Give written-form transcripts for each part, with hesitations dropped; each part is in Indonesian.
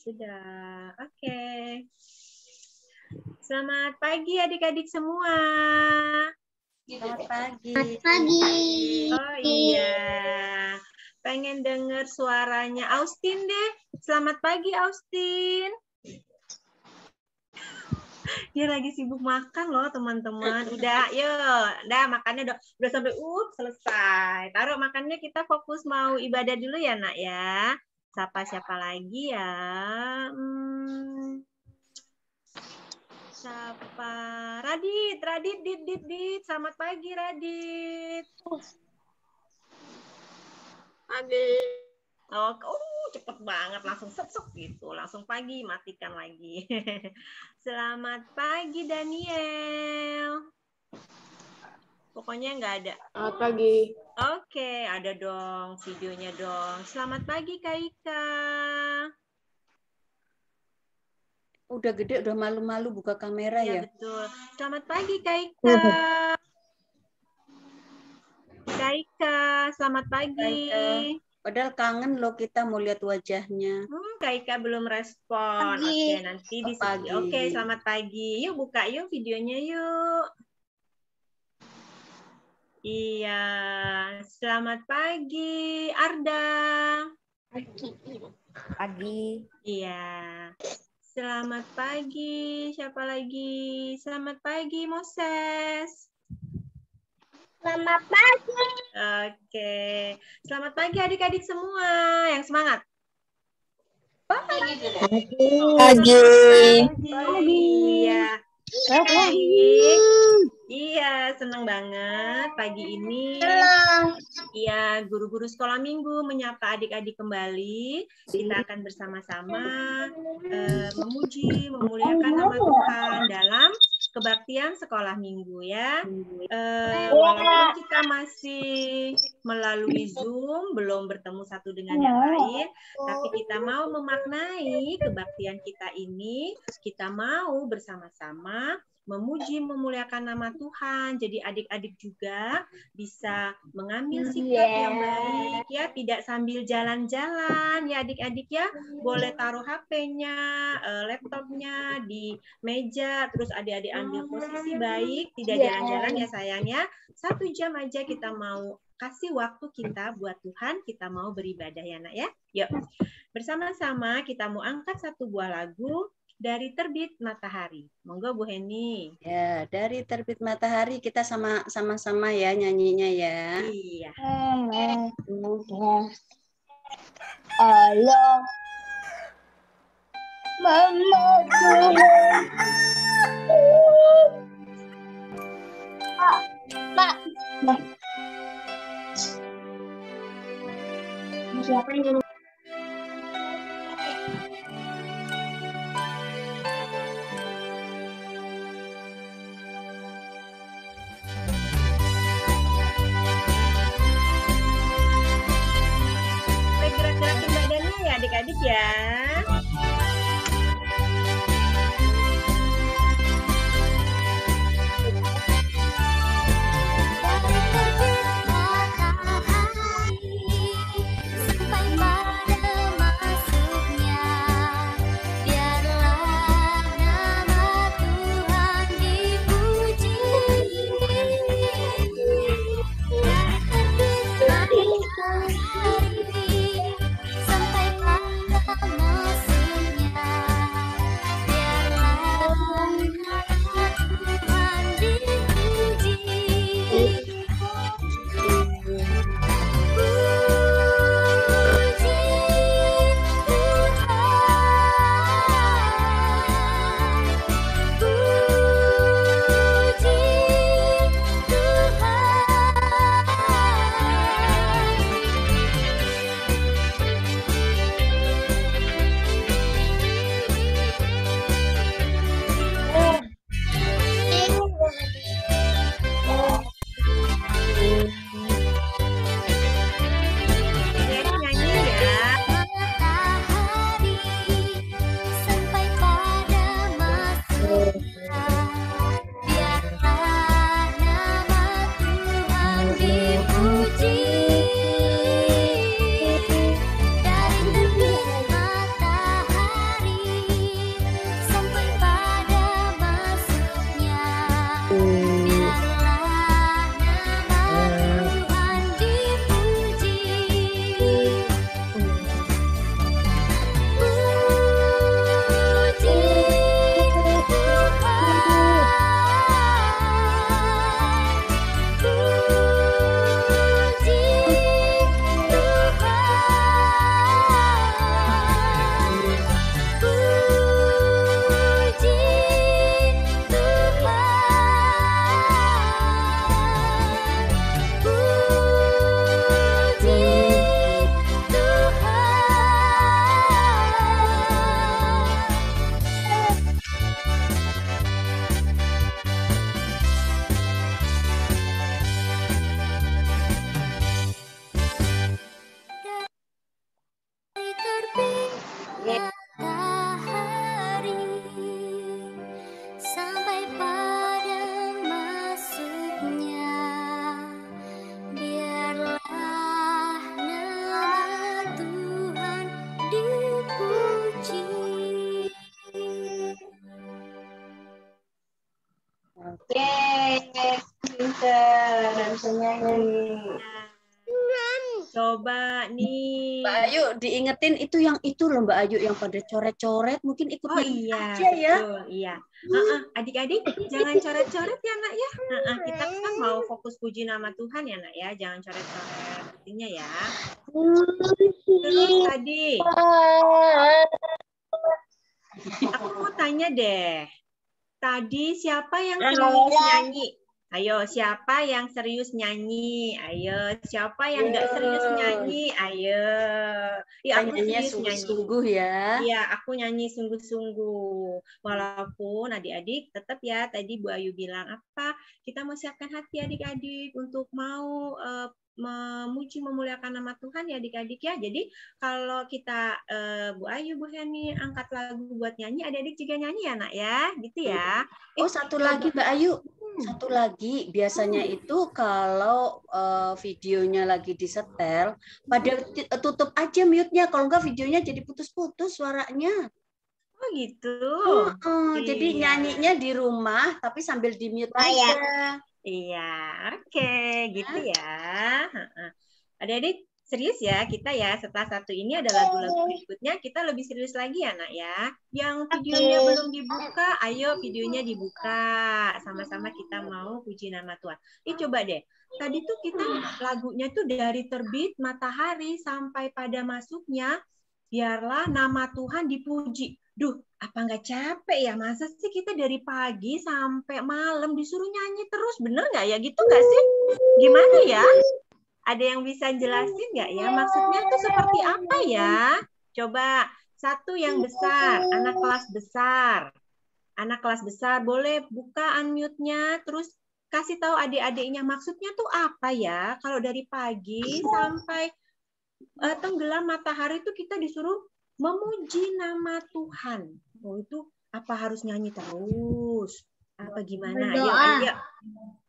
Sudah. Oke. Selamat pagi adik-adik semua. Selamat pagi. Selamat pagi. Oh iya. Pengen dengar suaranya Austin deh. Selamat pagi Austin. Dia lagi sibuk makan loh teman-teman. Udah, yuk. Udah makannya udah sampai selesai. Taruh makannya, kita fokus mau ibadah dulu ya nak ya. Siapa lagi ya? Siapa? Radit. Dit. Selamat pagi Radit. Pagi. Oh, cepet banget, langsung set gitu, langsung pagi, matikan lagi. Selamat pagi Daniel. Pokoknya nggak ada. Selamat pagi. Oke, ada dong videonya dong. Selamat pagi Kak Ika. Udah gede, udah malu-malu buka kamera ya? Ya betul. Selamat pagi Kak Ika. Kak Ika, selamat pagi. Padahal kangen loh kita mau lihat wajahnya. Kak Ika belum respon. Oke, nanti di pagi. Oke, selamat pagi. Yuk buka yuk videonya yuk. Iya, selamat pagi Arda. Pagi. Iya. Selamat pagi. Siapa lagi? Selamat pagi Moses. Selamat pagi. Oke. Selamat pagi adik-adik semua. Yang semangat. Pagi. Iya. Baik. Iya, senang banget pagi ini. Iya, guru-guru sekolah minggu menyapa adik-adik kembali. Kita akan bersama-sama memuji, memuliakan nama Tuhan dalam kebaktian sekolah minggu ya. Walaupun kita masih melalui Zoom, belum bertemu satu dengan yang lain, tapi kita mau memaknai kebaktian kita ini, kita mau bersama-sama memuji, memuliakan nama Tuhan. Jadi adik-adik juga bisa mengambil sikap yang baik ya, tidak sambil jalan-jalan ya adik-adik ya. Boleh taruh HP-nya, laptopnya di meja, terus adik-adik ambil posisi baik, tidak jalan-jalan ya sayangnya. 1 jam aja kita mau kasih waktu kita buat Tuhan, kita mau beribadah ya nak ya. Yuk, bersama-sama kita mau angkat satu buah lagu dari Terbit Matahari. Monggo Bu Heni. Ya, dari Terbit Matahari kita sama-sama ya nyanyinya ya. Iya. Allah Pak. Siapa yang Gerak-gerakin badannya ya adik-adik ya. Dari terbit matahari sampai Coba nih. Mbak Ayu diingetin itu yang itu loh Mbak Ayu yang pada coret-coret mungkin ikut Oh nyanyi iya, aja ya. betul, iya. Adik-adik jangan coret-coret ya nak ya. Kita kan mau fokus puji nama Tuhan ya nak ya, jangan coret-coret artinya ya. Terus tadi, aku mau tanya deh. Tadi siapa yang serius nyanyi? Ayo, siapa yang serius nyanyi? Ayo, siapa yang nggak serius nyanyi? Ayo. Ya, aku serius nyanyi. Sungguh-sungguh ya. Iya, aku nyanyi sungguh-sungguh. Walaupun adik-adik tetap ya, tadi Bu Ayu bilang apa? Kita mau siapkan hati adik-adik untuk mau memuji memuliakan nama Tuhan ya adik-adik ya. Jadi kalau kita Bu Ayu, Bu Heni angkat lagu buat nyanyi, adik-adik juga nyanyi ya nak ya, gitu ya. Oh satu lagi Mbak Ayu, satu lagi biasanya itu kalau videonya lagi disetel, pada tutup aja mute-nya, kalau enggak videonya jadi putus-putus suaranya. Oh gitu. Jadi nyanyinya di rumah tapi sambil di mute aja. Iya, oke, gitu ya. Adik-adik serius ya kita ya, setelah satu ini ada lagu-lagu berikutnya, kita lebih serius lagi ya nak ya. Yang videonya belum dibuka, ayo videonya dibuka. Sama-sama kita mau puji nama Tuhan. Coba deh, tadi tuh kita lagunya tuh dari terbit matahari sampai pada masuknya, biarlah nama Tuhan dipuji. Duh, apa nggak capek ya? Masa sih kita dari pagi sampai malam disuruh nyanyi terus? Bener nggak ya? Gitu nggak sih? Gimana ya? Ada yang bisa jelasin nggak ya? Maksudnya tuh seperti apa ya? Coba, satu yang besar, anak kelas besar. Anak kelas besar, boleh buka unmute-nya, terus kasih tahu adik-adiknya maksudnya tuh apa ya? Kalau dari pagi sampai tenggelam matahari itu kita disuruh memuji nama Tuhan. Oh, itu apa harus nyanyi terus? Apa gimana? Ayo.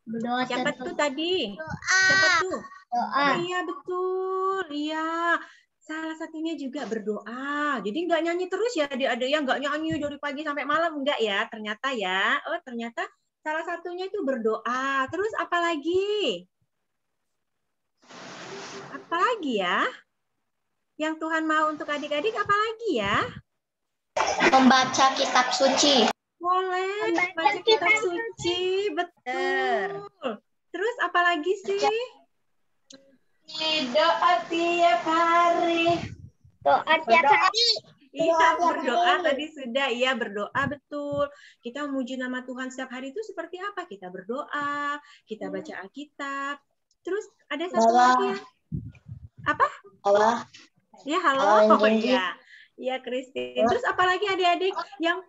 Berdoa. Siapa tuh tadi? Siapa tuh? Doa. Oh, iya betul. Iya. Salah satunya juga berdoa. Jadi nggak nyanyi terus ya, ada yang nggak nyanyi dari pagi sampai malam, enggak ya? Ternyata ya. Oh, ternyata salah satunya itu berdoa. Terus apa lagi? Apa lagi ya? Yang Tuhan mau untuk adik-adik apa lagi ya? Membaca kitab suci. Boleh, baca kitab suci, betul. Terus apa lagi sih? Doa tiap hari. Doa tiap hari. Iya, berdoa tadi sudah. Iya, berdoa betul. Kita memuji nama Tuhan setiap hari itu seperti apa? Kita berdoa, kita baca Alkitab. Terus ada satu lagi ya. Apa? Allah. Ya, halo. Oh, iya. Iya, Christine. Terus apalagi adik-adik yang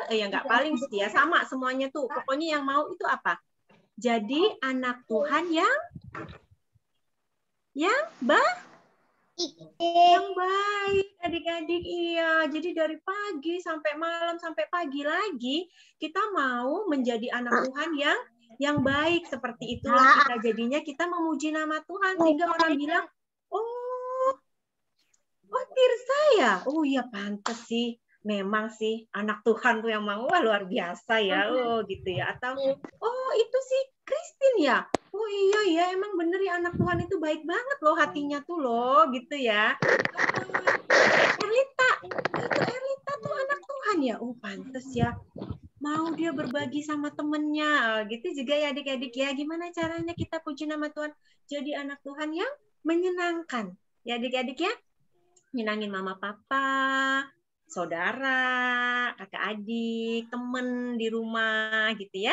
nggak paling sih ya, sama semuanya tuh. Pokoknya yang mau itu apa? Jadi anak Tuhan yang baik, adik-adik. Iya. Jadi dari pagi sampai malam sampai pagi lagi kita mau menjadi anak Tuhan yang baik. Seperti itulah kita jadinya kita memuji nama Tuhan sehingga orang bilang, Oh, Tirsa ya? Oh iya, pantes sih. Memang sih, anak Tuhan tuh yang mau. Wah, luar biasa ya. Oh, gitu ya. Atau, oh itu sih Christine ya? Oh iya ya, emang bener ya anak Tuhan itu baik banget loh hatinya tuh loh. Gitu ya. Erlita. Itu Erlita tuh anak Tuhan ya? Oh, pantes ya. Mau dia berbagi sama temennya. Gitu juga ya adik-adik ya. Gimana caranya kita puji nama Tuhan? Jadi anak Tuhan yang menyenangkan. Ya adik-adik ya. Nyenangin mama papa, saudara, kakak adik, temen di rumah gitu ya.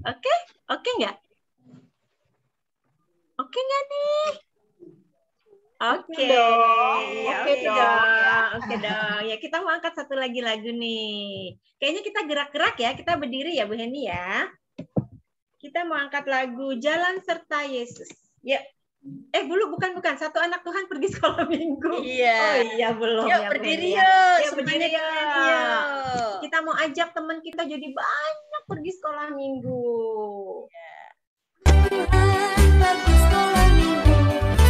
Oke? Oke nggak? Oke nggak nih? Oke. Oke dong. Oke dong. Ya kita mau angkat satu lagi lagu nih. Kayaknya kita gerak-gerak ya. Kita berdiri ya Bu Heni ya. Kita mau angkat lagu Jalan Serta Yesus. Ya. Bukan. Satu anak Tuhan pergi sekolah minggu. Iya. Oh iya, belum. Yuk, ya, berdiri ya. yuk. Berdiri Semuanya yuk. Kita mau ajak teman kita jadi banyak pergi sekolah minggu. Pergi sekolah minggu.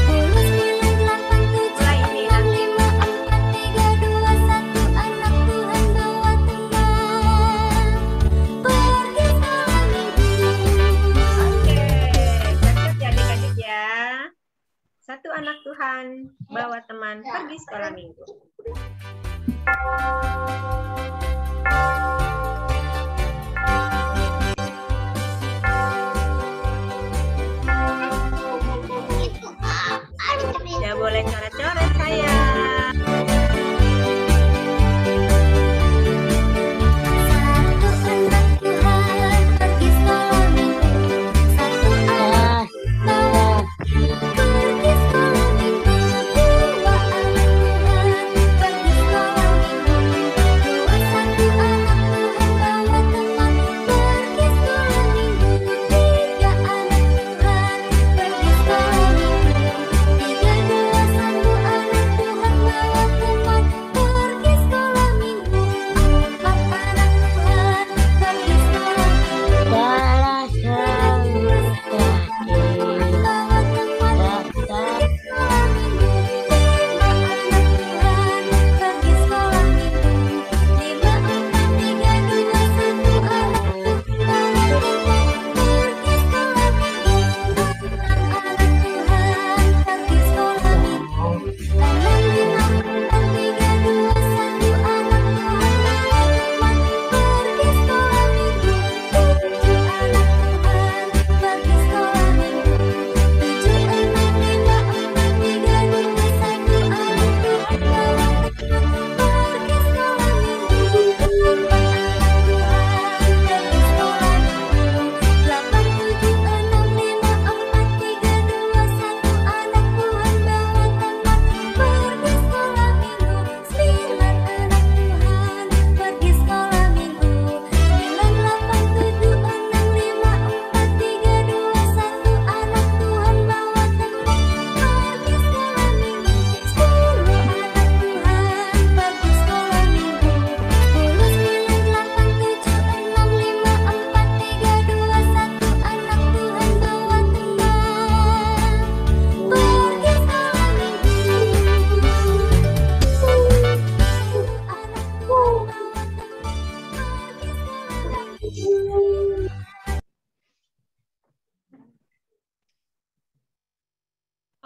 10, 9, 8, 7, Mulai ini nanti. 5, 4, 3, 2, 1. Anak Tuhan bawa teman. Pergi sekolah minggu. Oke. Catat ya adik-adik ya. teman-teman pergi sekolah minggu. Ya boleh coret-coret saya.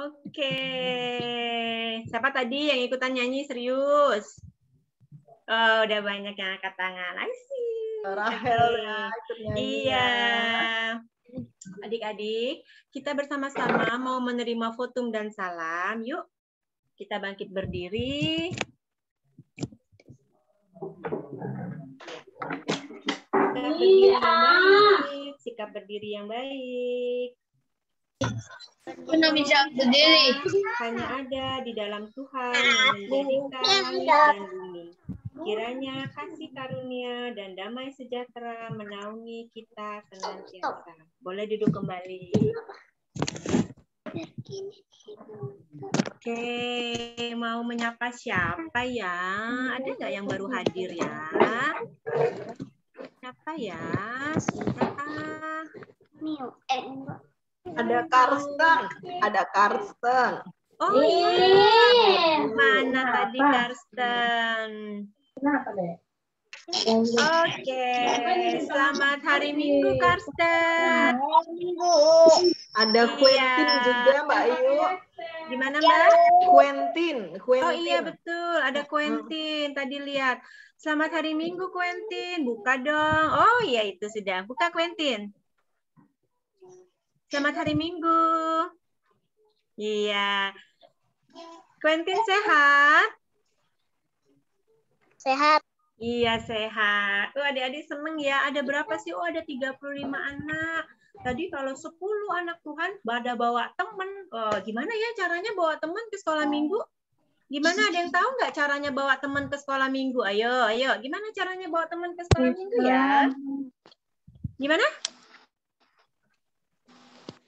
Oke, siapa tadi yang ikutan nyanyi serius? Oh, udah banyak yang angkat tangan. I see. Rahel ya, ikut nyanyi. Iya. Adik-adik, kita bersama-sama mau menerima votum dan salam. Yuk, kita bangkit berdiri. Sikap berdiri yang baik. Aku bisa berdiri. Hanya ada di dalam Tuhan yang menjadikan langit dan bumi. Kiranya kasih karunia dan damai sejahtera menaungi kita senantiasa. Boleh duduk kembali. Oke, mau menyapa siapa ya? Ada nggak yang baru hadir ya? Siapa ya? Siapa? Ada Karsten, Oh iya, mana tadi Karsten? Oke, selamat hari Minggu Karsten. ada Quentin juga Mbak Ayu. Gimana Mbak? Quentin. Oh iya betul, ada Quentin. Tadi lihat. Selamat hari Minggu Quentin. Buka dong. Oh iya itu sudah. Buka Quentin. Selamat hari Minggu. Iya. Quentin sehat? Sehat. Iya sehat. Adik-adik seneng ya. Ada berapa sih? Oh ada 35 anak. Tadi kalau 10 anak Tuhan pada bawa teman. Oh, gimana ya caranya bawa teman ke sekolah minggu? Gimana? Ada yang tahu nggak caranya bawa teman ke sekolah minggu? Ayo. Gimana caranya bawa teman ke sekolah minggu ya? Gimana?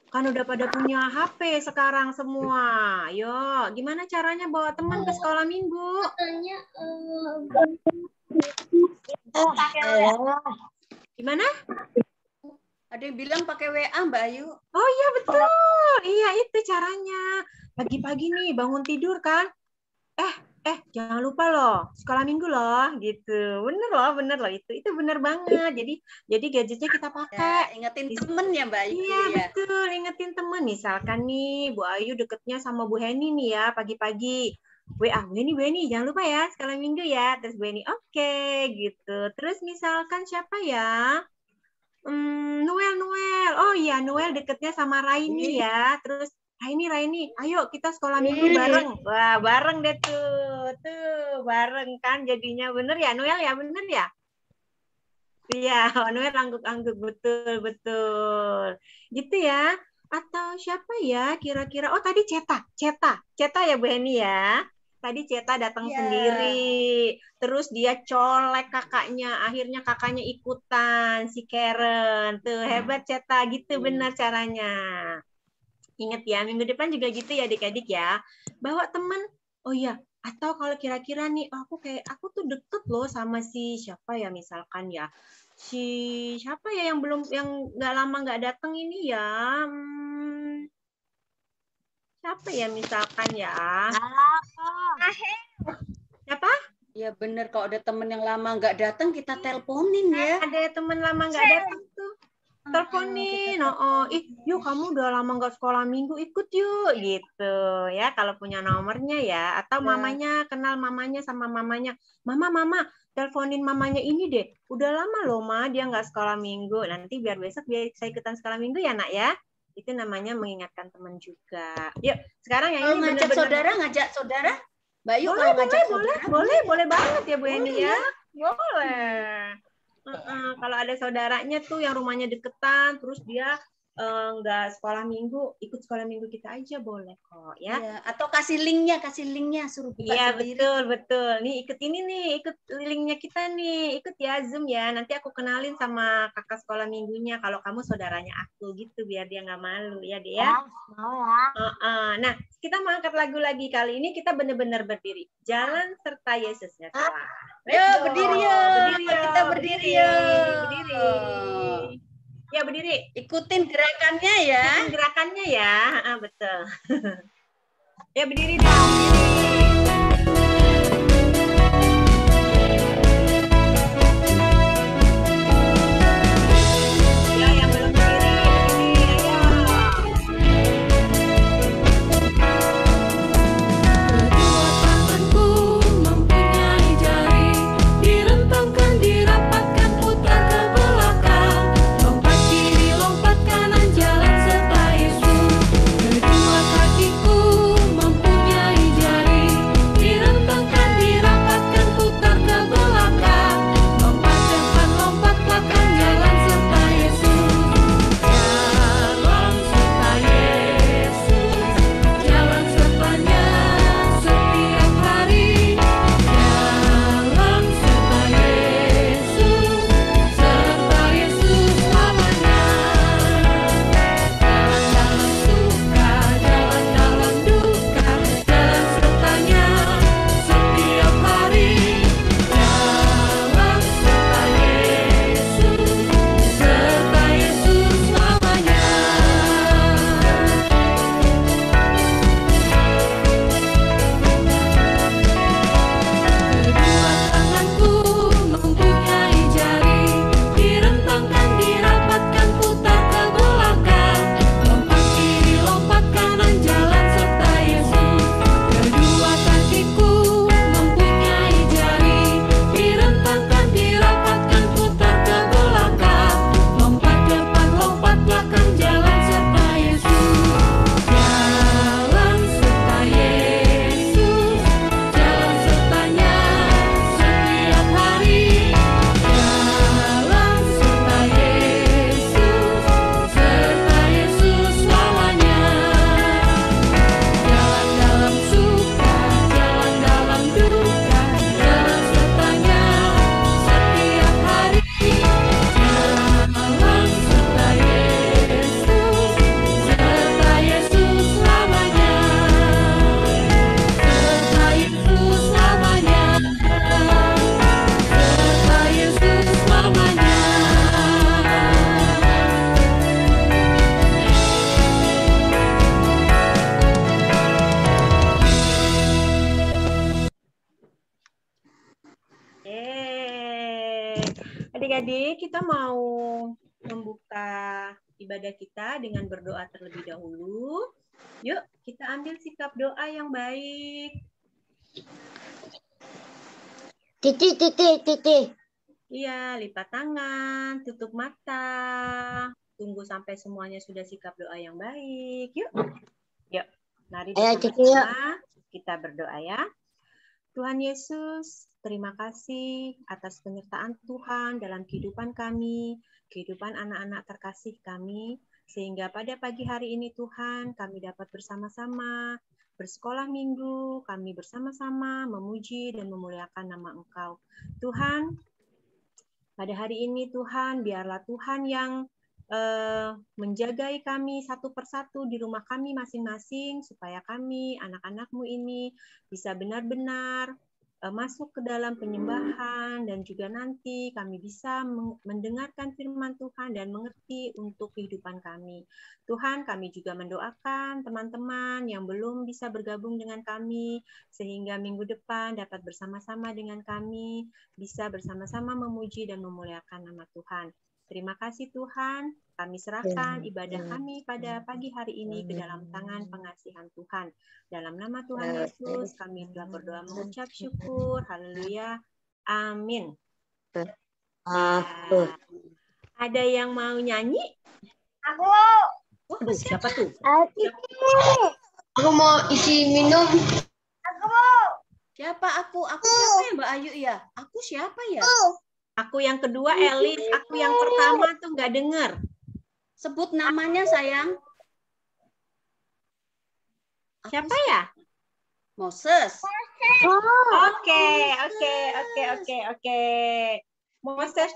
Kan udah pada punya HP sekarang semua. Ayo, gimana caranya bawa teman ke sekolah minggu? Gimana? Ada yang bilang pakai WA Mbak Ayu. Oh iya betul. Iya itu caranya. Pagi-pagi nih bangun tidur kan. Jangan lupa loh, sekolah minggu loh, gitu. Bener loh itu bener banget. Jadi gadgetnya kita pakai. Ya, ingetin temen ya Mbak Ayu. Iya ya. betul, ingetin temen. Misalkan nih Bu Ayu deketnya sama Bu Heni nih ya pagi-pagi. WA, Weni, jangan lupa ya, sekolah minggu ya. Terus Weni, oke, gitu. Terus misalkan siapa ya? Noel. Oh iya, Noel deketnya sama Raini ya. Terus Raini, ayo kita sekolah minggu bareng. Wah, bareng deh tuh bareng kan jadinya, bener ya Noel ya, bener ya? Iya, Noel angguk-angguk, betul. Gitu ya. Atau siapa ya kira-kira? Oh tadi Ceta ya Bu Heni ya. Tadi Ceta datang sendiri, terus dia colek kakaknya, akhirnya kakaknya ikutan, si Karen. Tuh, hebat Ceta, gitu benar caranya. Ingat ya, minggu depan juga gitu ya adik-adik ya. Bawa teman, oh iya, atau kalau kira-kira nih, aku tuh deket loh sama si siapa ya misalkan ya. Si siapa ya yang nggak lama nggak datang ini ya. Siapa ya misalkan ya? Siapa? Ya bener, kalau ada temen yang lama nggak datang kita teleponin ya. Ada temen lama nggak datang tuh, teleponin. Yuk kamu udah lama nggak sekolah minggu, ikut yuk gitu ya. Kalau punya nomornya ya, atau mamanya, kenal mamanya sama mamanya. Mama, teleponin mamanya ini deh. Udah lama loh Ma, dia nggak sekolah minggu. Nanti biar besok saya ikutan sekolah minggu ya nak ya. Itu namanya mengingatkan teman juga. Yuk, sekarang yang Kalau ini ngajak saudara, Mbak Yu kalau ngajak saudara. Boleh banget ya Bu Eni ya. Boleh. Kalau ada saudaranya tuh yang rumahnya deketan, terus dia nggak sekolah minggu, ikut sekolah minggu kita aja boleh kok ya. Ya, atau kasih linknya, suruh buka sendiri. Iya betul. Nih ikut linknya kita nih, ikut ya Zoom ya. Nanti aku kenalin sama kakak sekolah minggunya kalau kamu saudaranya aku gitu, biar dia nggak malu ya dia. Nah kita mau angkat lagu lagi, kali ini kita benar-benar berdiri. Jalan serta Yesus ya. Berdiri ya. Kita berdiri ya. Ya berdiri. Ikutin gerakannya ya. Betul. Ya berdiri dong. Ya yang belum berdiri, ayo. Kedua tanganku mempunyai jari, direntangkan, dirapatkan, putar ke belakang, lompat kiri, lompat kanan, jalan serta Yesus. Kedua kakiku mempunyai jari, direntangkan, dirapatkan, putar ke belakang, lompat depan, lompat belakang, jalan serta Yesus. Jalan serta Yesus, jalan sertanya setiap hari. Jalan serta Yesus selamanya. Jalan dalam suka, jalan dalam duka, jalan sertanya setiap hari. Jalan serta Yesus selamanya. Kedua tanganku mempunyai jari, direntangkan, dirapatkan, putar ke belakang, lompat kiri, lompat kanan, jalan serta Yesus. Kedua kakiku mempunyai jari, direntangkan, dirapatkan, putar ke belakang, lompat depan, lompat belakang, jalan serta Yesus. Jalan serta Yesus, jalan sertanya setiap hari. Jalan serta Yesus selamanya. Jalan dalam suka, jalan dalam duka, jalan sertanya setiap hari. Jalan serta Yesus selamanya. Serta Yesus selamanya. Serta Yesus selamanya. Adik-adik, kita mau membuka ibadah kita dengan berdoa terlebih dahulu. Yuk, kita ambil sikap doa yang baik. Titik. Iya, lipat tangan, tutup mata. Tunggu sampai semuanya sudah sikap doa yang baik. Yuk. Yuk, mari bersama-sama kita berdoa ya. Tuhan Yesus, terima kasih atas penyertaan Tuhan dalam kehidupan kami, kehidupan anak-anak terkasih kami, sehingga pada pagi hari ini Tuhan kami dapat bersama-sama bersekolah minggu, kami bersama-sama memuji dan memuliakan nama Engkau. Tuhan, pada hari ini Tuhan, biarlah Tuhan yang menjagai kami satu persatu di rumah kami masing-masing, supaya kami, anak-anak-Mu ini, bisa benar-benar masuk ke dalam penyembahan, dan juga nanti kami bisa mendengarkan firman Tuhan dan mengerti untuk kehidupan kami. Tuhan, kami juga mendoakan teman-teman yang belum bisa bergabung dengan kami, sehingga minggu depan dapat bersama-sama dengan kami, bisa bersama-sama memuji dan memuliakan nama Tuhan. Terima kasih Tuhan, kami serahkan ibadah kami pada pagi hari ini ke dalam tangan pengasihan Tuhan. Dalam nama Tuhan Yesus, kami telah berdoa mengucap syukur. Haleluya. Amin. Ada yang mau nyanyi? Aku. Waduh, siapa tuh? Aku mau isi minum. Siapa aku? Aku siapa ya Mbak Ayu ya? Aku siapa ya? Aku yang kedua, Elis. Aku yang pertama tuh nggak dengar. Sebut namanya sayang. Siapa ya? Moses. Oke. Moses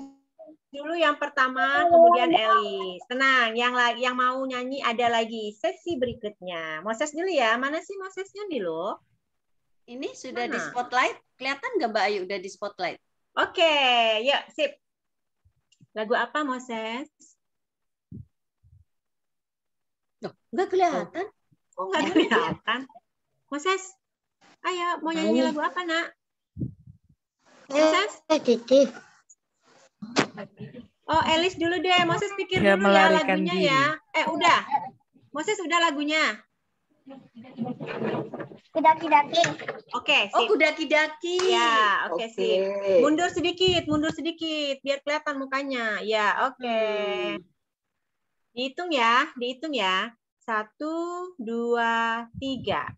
dulu yang pertama, kemudian Elis. Tenang, yang mau nyanyi ada lagi sesi berikutnya. Moses dulu ya. Mana sih Mosesnya dulu? Ini sudah di spotlight. Kelihatan nggak Mbak Ayu udah di spotlight? Oke, yuk, sip. Lagu apa, Moses? Loh, nggak kelihatan. Oh, nggak kelihatan. Moses, ayo, mau nyanyi lagu apa, nak? Moses? Oh, Elis dulu deh. Moses pikir dulu ya lagunya ya. Udah. Moses udah lagunya. Kudaki-daki. Oke, Oh, sip. kudaki-daki. Ya, oke, sip. Mundur sedikit, biar kelihatan mukanya. Ya, oke. Dihitung ya. 1, 2, 3.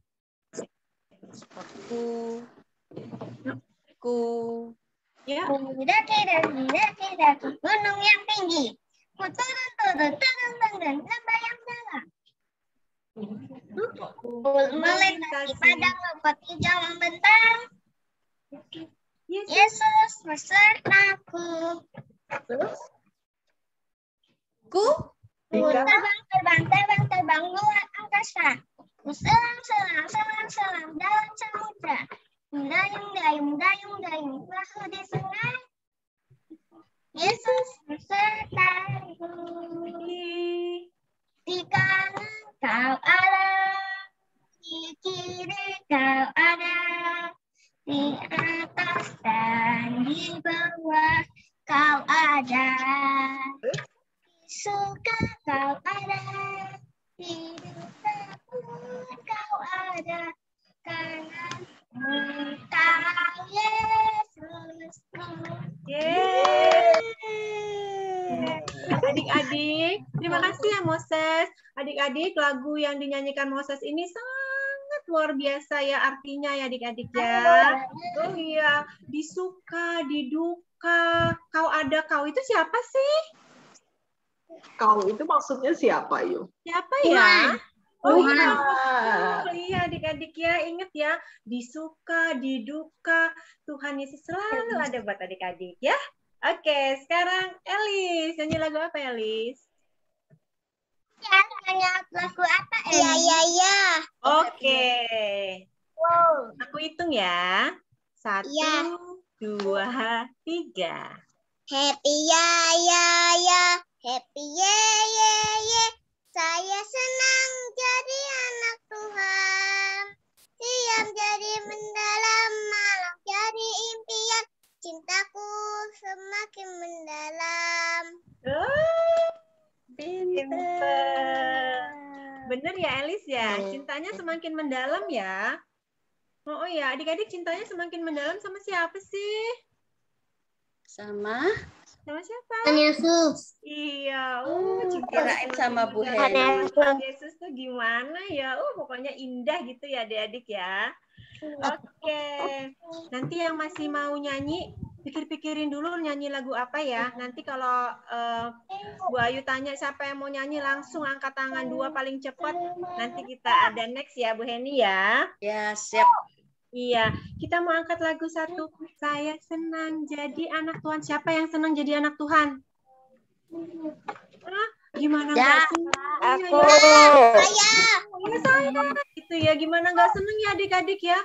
Ya. Kudaki-daki, gunung yang tinggi. Ku turun, lembah yang dalam. Melintasi padang rumput hijau membentang. Yesus besertaku. Terbang luar angkasa. Ku selam dalam samudra. Dayung perahu di sungai. Yesus besertaku. Di kanan kau ada, di kiri kau ada, di atas dan di bawah kau ada. Di suka kau ada, di duka pun kau ada, karena Engkau Yesusku. Adik-adik, terima kasih ya Moses. Adik-adik, lagu yang dinyanyikan Moses ini sangat luar biasa ya artinya ya adik-adik ya. Oh iya, disuka, diduka, kau ada, kau itu siapa sih? Kau itu maksudnya siapa, Yu? Siapa ya? Oh Tuhan. iya adik-adik ya, ingat ya, disuka, diduka, Tuhan Yesus selalu ada buat adik-adik ya. Oke, sekarang Elis, nyanyi lagu apa Elis? Ya, nyanyi lagu apa? Iya. Oke. Wow. Aku hitung ya. 1, 2, 3. Happy ya. Happy ye. Saya senang jadi anak Tuhan. Diam jadi mendalam, malam jadi impian. Cintaku semakin mendalam. Pinter. Bener ya Elis ya? Cintanya semakin mendalam ya? Oh ya, adik-adik cintanya semakin mendalam sama siapa sih? Sama Sama siapa? Tuhan Yesus. Iya, cinta kirain sama Bu mendalam Heni. sama Tuhan Yesus tuh gimana ya? Pokoknya indah gitu ya adik-adik ya. Oke, nanti yang masih mau nyanyi, pikir-pikirin dulu nyanyi lagu apa ya. Nanti kalau Bu Ayu tanya siapa yang mau nyanyi, langsung angkat tangan 2 paling cepat. Nanti kita ada next ya Bu Heni ya. Ya, siap. Iya, kita mau angkat lagu satu. Saya senang jadi anak Tuhan. Siapa yang senang jadi anak Tuhan? Hah? Gimana nggak senang? Aku. Ya, saya. Itu ya, gimana nggak senang ya adik-adik ya?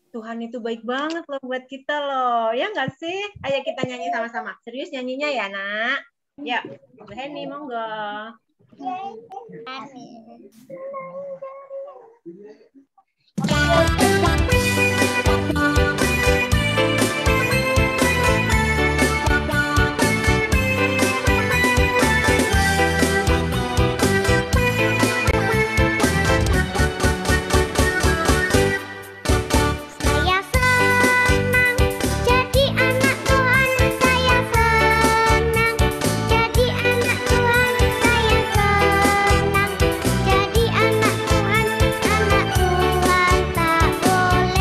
Tuhan itu baik banget loh buat kita loh. Ya nggak sih? Ayo kita nyanyi sama-sama. Serius nyanyinya ya, Nak? Ya, Bu Heni, monggo. Saya senang jadi anak Tuhan, saya senang jadi anak Tuhan, saya senang jadi anak Tuhan tak boleh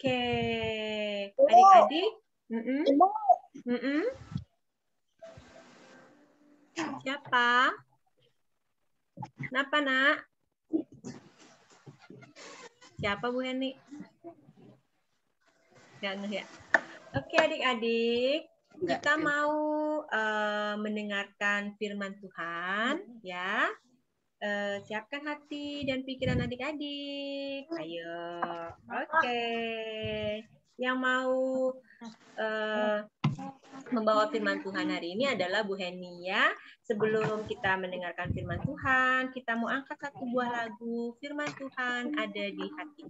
Oke. Adik-adik. Siapa? Kenapa, Nak? Siapa Bu Heni? Nggak ngeh ya? Oke, adik-adik. Kita mau mendengarkan firman Tuhan, ya. Siapkan hati dan pikiran adik-adik. Ayo. Oke. Yang mau membawa firman Tuhan hari ini adalah Bu Heni, ya. Sebelum kita mendengarkan firman Tuhan, kita mau angkat satu buah lagu firman Tuhan ada di hati.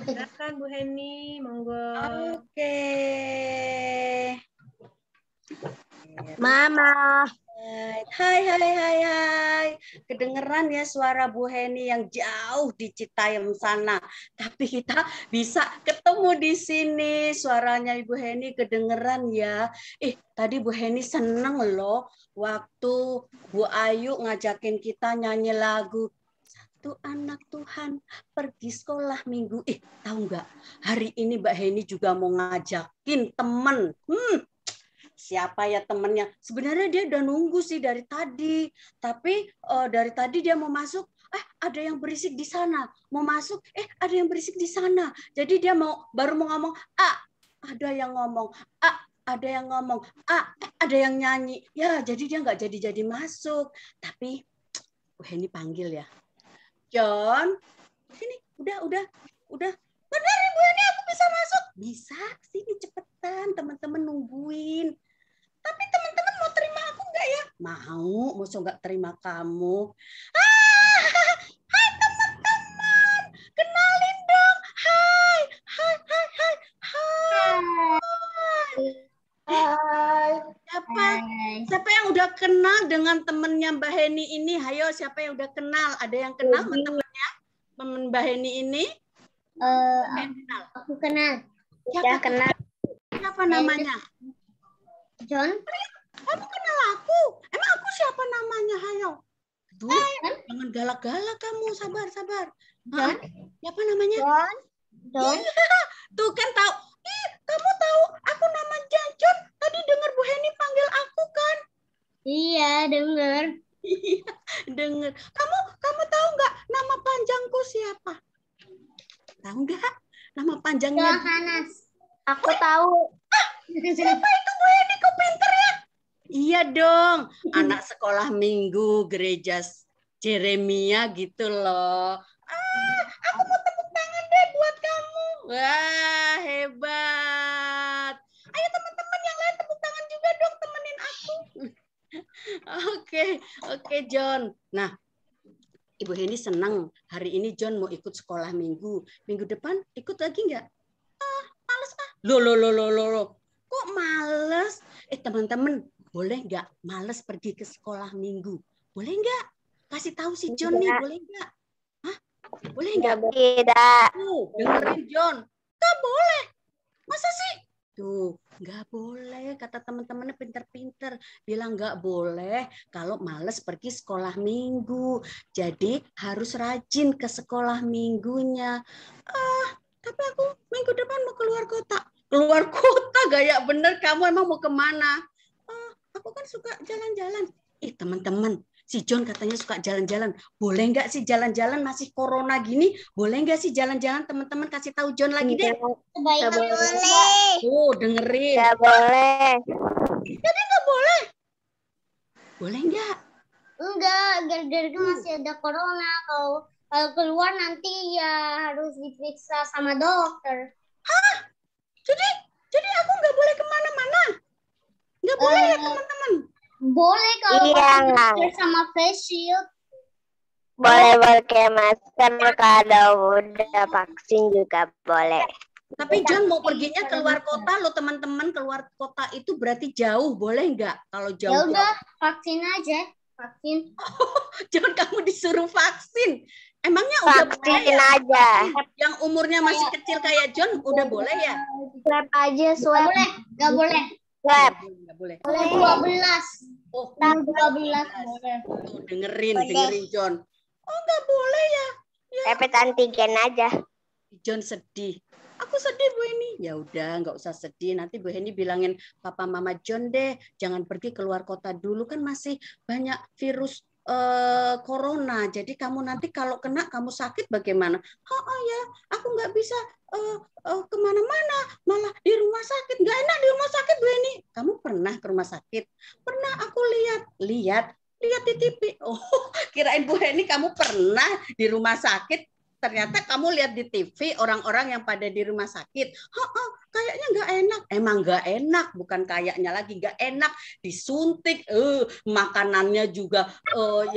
Silakan Bu Heni, monggo. Oke. Mama. Hai. Kedengeran ya suara Bu Heni yang jauh di Citayam sana. Tapi kita bisa ketemu di sini. Suaranya Ibu Heni kedengeran ya. Tadi Bu Heni seneng loh waktu Bu Ayu ngajakin kita nyanyi lagu Satu Anak Tuhan Pergi Sekolah Minggu. Tahu nggak? Hari ini Mbak Heni juga mau ngajakin temen. Siapa ya temennya? Sebenarnya dia udah nunggu sih dari tadi. Tapi dari tadi dia mau masuk, ada yang berisik di sana. Mau masuk, ada yang berisik di sana. Jadi dia baru mau ngomong, ada yang ngomong, ada yang ngomong, ada yang nyanyi. Ya, jadi dia nggak jadi masuk. Tapi Bu Heni panggil ya. John, sini, udah. Benar Ibu Heni, aku bisa masuk. Bisa, sini cepetan, teman-teman nungguin. Tapi teman-teman mau terima aku nggak ya? Mau nggak terima kamu. Hai teman-teman, kenalin dong. Hai. Siapa yang udah kenal dengan temennya Mbak Heni ini? Hayo, siapa yang udah kenal? Ada yang kenal sama temennya? Temen Mbak Heni ini? Aku kenal. Siapa namanya? John. Kamu kenal aku? Emang aku siapa namanya? Hayo. Jangan galak-galak kamu. Sabar. John. Siapa namanya? John. Tuh kan tahu. Kamu tahu aku nama John. Tadi dengar Bu Heni panggil aku kan? Iya, dengar. Dengar. Kamu tahu nggak nama panjangku siapa? Tahu nggak? Nama panjangnya Yohanes. Aku tahu. Siapa itu Bu Heni? Kok pinter ya? Iya dong. Anak sekolah minggu gereja Jeremia gitu loh. Aku mau tepuk tangan deh buat kamu. Wah, hebat. Ayo teman-teman yang lain tepuk tangan juga dong, temenin aku. Oke, John. Nah, Ibu Heni senang hari ini John mau ikut sekolah minggu. Minggu depan ikut lagi nggak? Males ah. Loh. Kok males? Teman-teman, boleh nggak males pergi ke sekolah minggu? Boleh nggak? Kasih tahu si John nih, boleh nggak? Hah? Boleh nggak? Tidak. Dengerin John. Nggak boleh. Masa sih? Tuh, nggak boleh. Kata teman-temannya pinter-pinter. Bilang nggak boleh kalau males pergi sekolah minggu. Jadi harus rajin ke sekolah minggunya. Tapi aku minggu depan mau keluar kota. Keluar kota gaya bener, kamu emang mau kemana? Aku kan suka jalan-jalan. Teman-teman, si John katanya suka jalan-jalan. Boleh nggak sih jalan-jalan masih corona gini? Boleh nggak sih jalan-jalan? Teman-teman kasih tahu John lagi deh. Nggak boleh. Dengerin. Nggak boleh. Jadi nggak boleh. Boleh nggak? Enggak, gara-gara masih ada corona. Kalau keluar nanti ya harus diperiksa sama dokter. Jadi aku nggak boleh kemana-mana. Nggak boleh ya teman-teman. Boleh kalau pakai masker sama face shield. Boleh pakai masker kalau udah vaksin juga boleh. Tapi John mau perginya keluar kota loh teman-teman. Keluar kota itu berarti jauh, boleh nggak? Kalau jauh. Ya udah, vaksin aja. Vaksin. John, kamu disuruh vaksin. Emangnya udah boleh Vaksin ya? aja. Yang umurnya masih kecil kayak John udah boleh ya? Swab aja, swab. Nggak boleh. Swab. Nggak boleh. Kalau 12. Oh, 12 boleh. tuh, dengerin John. Oh, nggak boleh ya? Rapid antigen aja. John sedih. Aku sedih Bu Heni. Ya udah, nggak usah sedih. Nanti Bu Heni bilangin Papa Mama John deh, jangan pergi keluar kota dulu, kan masih banyak virus corona. Jadi kamu nanti kalau kena kamu sakit bagaimana? Ya, aku nggak bisa kemana-mana, malah di rumah sakit. Nggak enak di rumah sakit Bu Heni. Kamu pernah ke rumah sakit? Pernah, aku lihat di TV. Oh, kirain Bu Heni kamu pernah di rumah sakit. Ternyata kamu lihat di TV orang-orang yang pada di rumah sakit. Kayaknya nggak enak. Emang nggak enak, bukan kayaknya lagi nggak enak. Disuntik, makanannya juga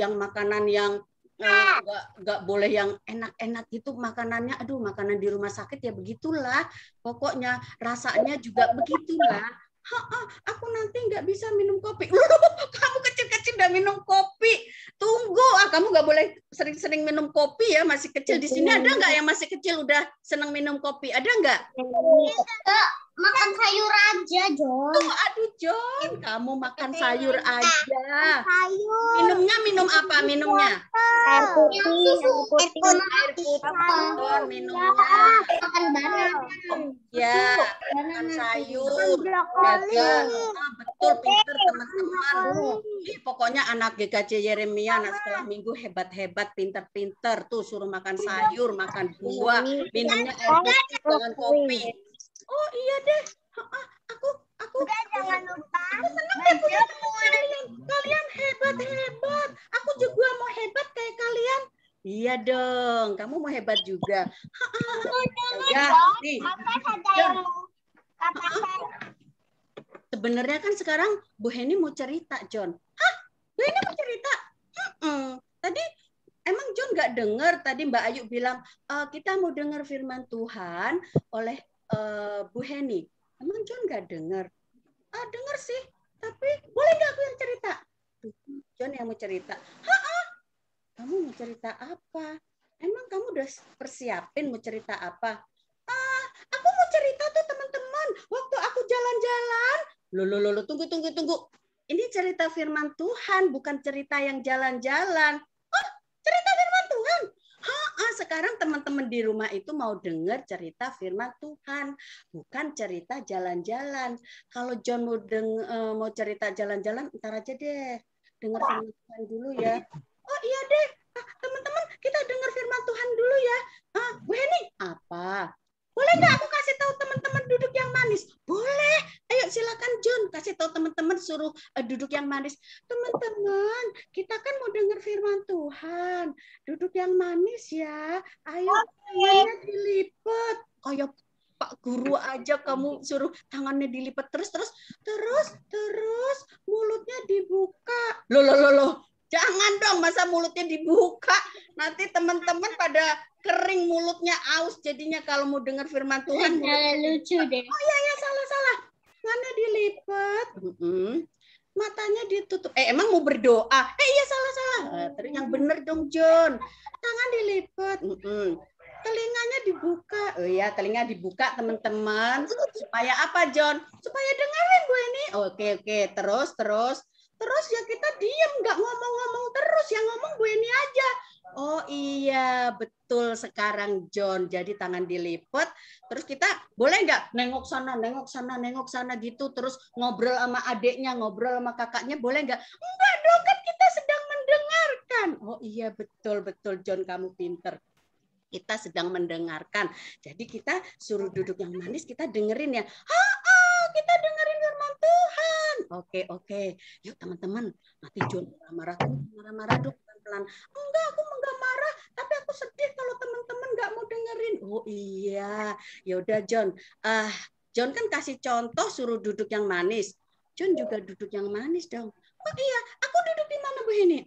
yang makanan yang nggak boleh yang enak-enak itu makanannya. Aduh, makanan di rumah sakit ya begitulah. Pokoknya rasanya juga begitulah. Aku nanti nggak bisa minum kopi. Kamu kecil-kecil udah minum kopi. Tunggu, kamu nggak boleh sering-sering minum kopi ya. Masih kecil di sini ada nggak yang masih kecil udah senang minum kopi? Ada nggak? Makan sayur aja, John. Aduh John, kamu makan sayur aja. Sayur. Minumnya minum apa? Minumnya? Air putih. Air putih. John, minumnya. Makan banana. Ya, makan sayur. Jaga. Betul, pinter teman-teman. Pokoknya anak GKJ Yeremia anak sekolah minggu hebat-hebat, pinter-pinter. Tuh suruh makan sayur, makan buah, minumnya air putih, jangan kopi. Oh iya deh, aku Jangan lupa. aku senang deh punya kalian hebat-hebat. Aku juga mau hebat kayak kalian. Iya dong, kamu mau hebat juga. Ya, nih. Sebenarnya kan sekarang Bu Heni mau cerita, John. Bu Heni mau cerita? Tadi emang John nggak dengar tadi Mbak Ayu bilang kita mau dengar firman Tuhan oleh Bu Heni. Emang John nggak dengar? Dengar sih, tapi boleh nggak aku yang cerita? John yang mau cerita. Kamu mau cerita apa? Emang kamu udah persiapin mau cerita apa? Aku mau cerita tuh teman-teman. Waktu aku jalan-jalan. Loh, tunggu. Ini cerita firman Tuhan, bukan cerita yang jalan-jalan. Cerita firman Tuhan. Sekarang teman-teman di rumah itu mau dengar cerita firman Tuhan, bukan cerita jalan-jalan. Kalau John mau cerita jalan-jalan, ntar aja deh. Dengar firman Tuhan dulu ya. Oh iya deh, teman-teman kita dengar firman Tuhan dulu ya. Bu Heni, apa? Boleh nggak aku kasih tahu teman-teman duduk yang manis? Boleh. Ayo silakan John, kasih tahu teman-teman suruh duduk yang manis. Teman-teman, kita kan mau dengar firman Tuhan. Duduk yang manis ya. Ayo tangannya dilipat. Kayak Pak Guru aja kamu suruh tangannya dilipat terus mulutnya dibuka. Loh. Jangan dong, masa mulutnya dibuka. Nanti teman-teman pada kering mulutnya, aus jadinya kalau mau dengar firman Tuhan. Lucu deh. Oh iya, salah. Tangannya dilipat. Matanya ditutup. Emang mau berdoa? Iya salah. Terus yang bener dong John. Tangan dilipat. Telinganya dibuka. Oh iya, telinga dibuka teman-teman. Supaya apa John? Supaya dengerin Bu Heni. Oke. Terus ya kita diam, nggak ngomong-ngomong terus, yang ngomong Bu Heni aja. Oh iya, betul sekarang John. Jadi tangan dilipat, terus kita boleh nggak nengok sana, nengok sana, nengok sana gitu, terus ngobrol sama adiknya, ngobrol sama kakaknya, boleh nggak? Enggak dong, kan kita sedang mendengarkan. Oh iya, betul John, kamu pinter. Kita sedang mendengarkan. Jadi kita suruh duduk yang manis, kita dengerin ya. Kita dengerin firman Tuhan. Oke. Yuk teman-teman, nanti John marah-marah dong pelan-pelan. Enggak, aku enggak marah, tapi aku sedih kalau teman-teman enggak mau dengerin. Oh iya, ya udah John. John kan kasih contoh suruh duduk yang manis. John juga duduk yang manis dong. Oh iya, aku duduk di mana Bu Heni?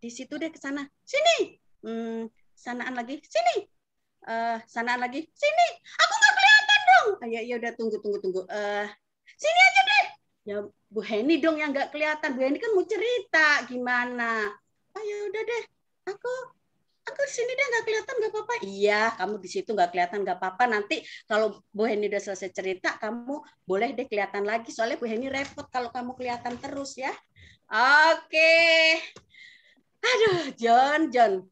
Di situ deh, ke sana. Sini. Sanaan lagi. Sini. Sanaan lagi. Sini. Aku nggak kelihatan dong. Ya udah, tunggu. Sini aja deh. Ya Bu Heni dong yang nggak kelihatan. Bu Heni kan mau cerita gimana. Ya udah deh. Aku di sini deh, nggak kelihatan, nggak apa-apa. Iya, kamu di situ nggak kelihatan, nggak apa-apa. Nanti kalau Bu Heni udah selesai cerita, kamu boleh deh kelihatan lagi. Soalnya Bu Heni repot kalau kamu kelihatan terus ya. Oke. Aduh, John.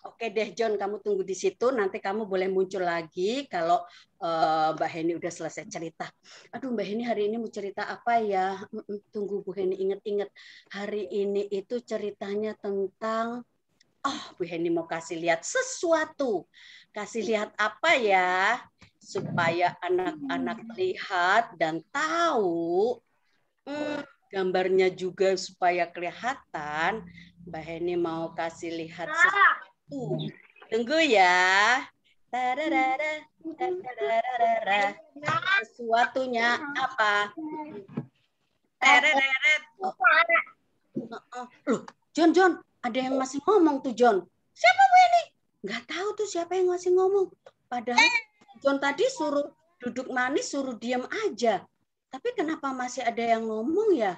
Oke deh John, kamu tunggu di situ. Nanti kamu boleh muncul lagi kalau Mbak Heni udah selesai cerita. Aduh, Mbak Heni hari ini mau cerita apa ya? Tunggu Bu Heni, inget-inget. Hari ini itu ceritanya tentang, Bu Heni mau kasih lihat sesuatu. Kasih lihat apa ya? Supaya anak-anak lihat dan tahu. Gambarnya juga supaya kelihatan. Mbak Heni mau kasih lihat sesuatu. Tunggu ya. Sesuatunya apa? Loh, John, ada yang masih ngomong tuh John. Siapa Bu Heni? Nggak tahu tuh siapa yang masih ngomong. Padahal John tadi suruh duduk manis, suruh diam aja. Tapi kenapa masih ada yang ngomong ya?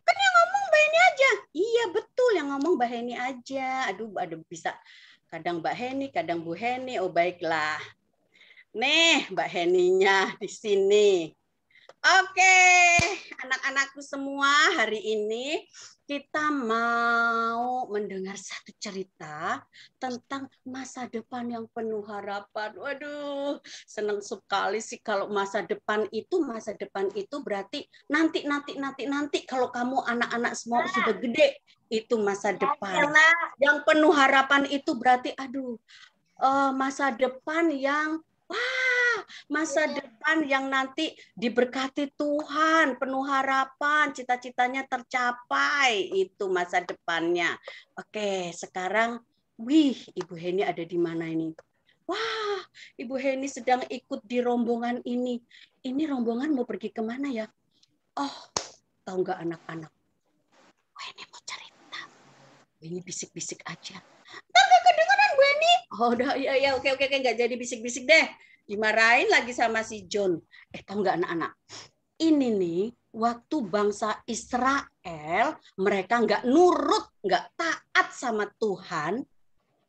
Kan yang ngomong Mbak Heni aja. Iya betul, yang ngomong Mbak Heni aja. Aduh, ada bisa kadang Mbak Heni, kadang Bu Heni. Oh baiklah. Nih Mbak Heninya di sini. Oke, anak-anakku semua, hari ini kita mau mendengar satu cerita tentang masa depan yang penuh harapan. Waduh, senang sekali sih kalau masa depan itu berarti nanti kalau kamu anak-anak semua sudah gede, itu masa depan. Yang penuh harapan itu berarti masa depan yang masa depan yang nanti diberkati Tuhan, penuh harapan, cita-citanya tercapai, itu masa depannya. Oke, sekarang, Ibu Heni ada di mana ini? Wah, Ibu Heni sedang ikut di rombongan ini. Ini rombongan mau pergi kemana ya? Tahu nggak anak-anak? Bu Heni mau cerita. Bu Heni bisik-bisik aja. Tapi kedengeran Bu Heni? Udah, ya, oke, nggak jadi bisik-bisik deh. Dimarahin lagi sama si John. Tahu nggak anak-anak? Ini nih, waktu bangsa Israel, mereka nggak nurut, nggak taat sama Tuhan.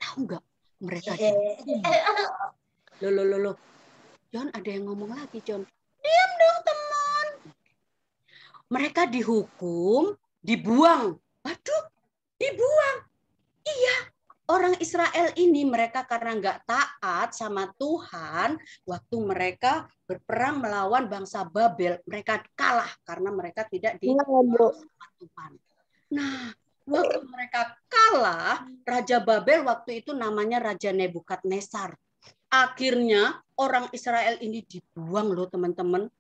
Tahu nggak? Mereka Loh. John, ada yang ngomong lagi, John. Diam dong, teman. Mereka dihukum, dibuang. Waduh, dibuang. Iya. Orang Israel ini mereka karena nggak taat sama Tuhan, waktu mereka berperang melawan bangsa Babel, mereka kalah karena mereka tidak dihukum sama Tuhan. Nah, waktu mereka kalah, Raja Babel waktu itu namanya Raja Nebukadnezar. Akhirnya orang Israel ini dibuang loh teman-teman.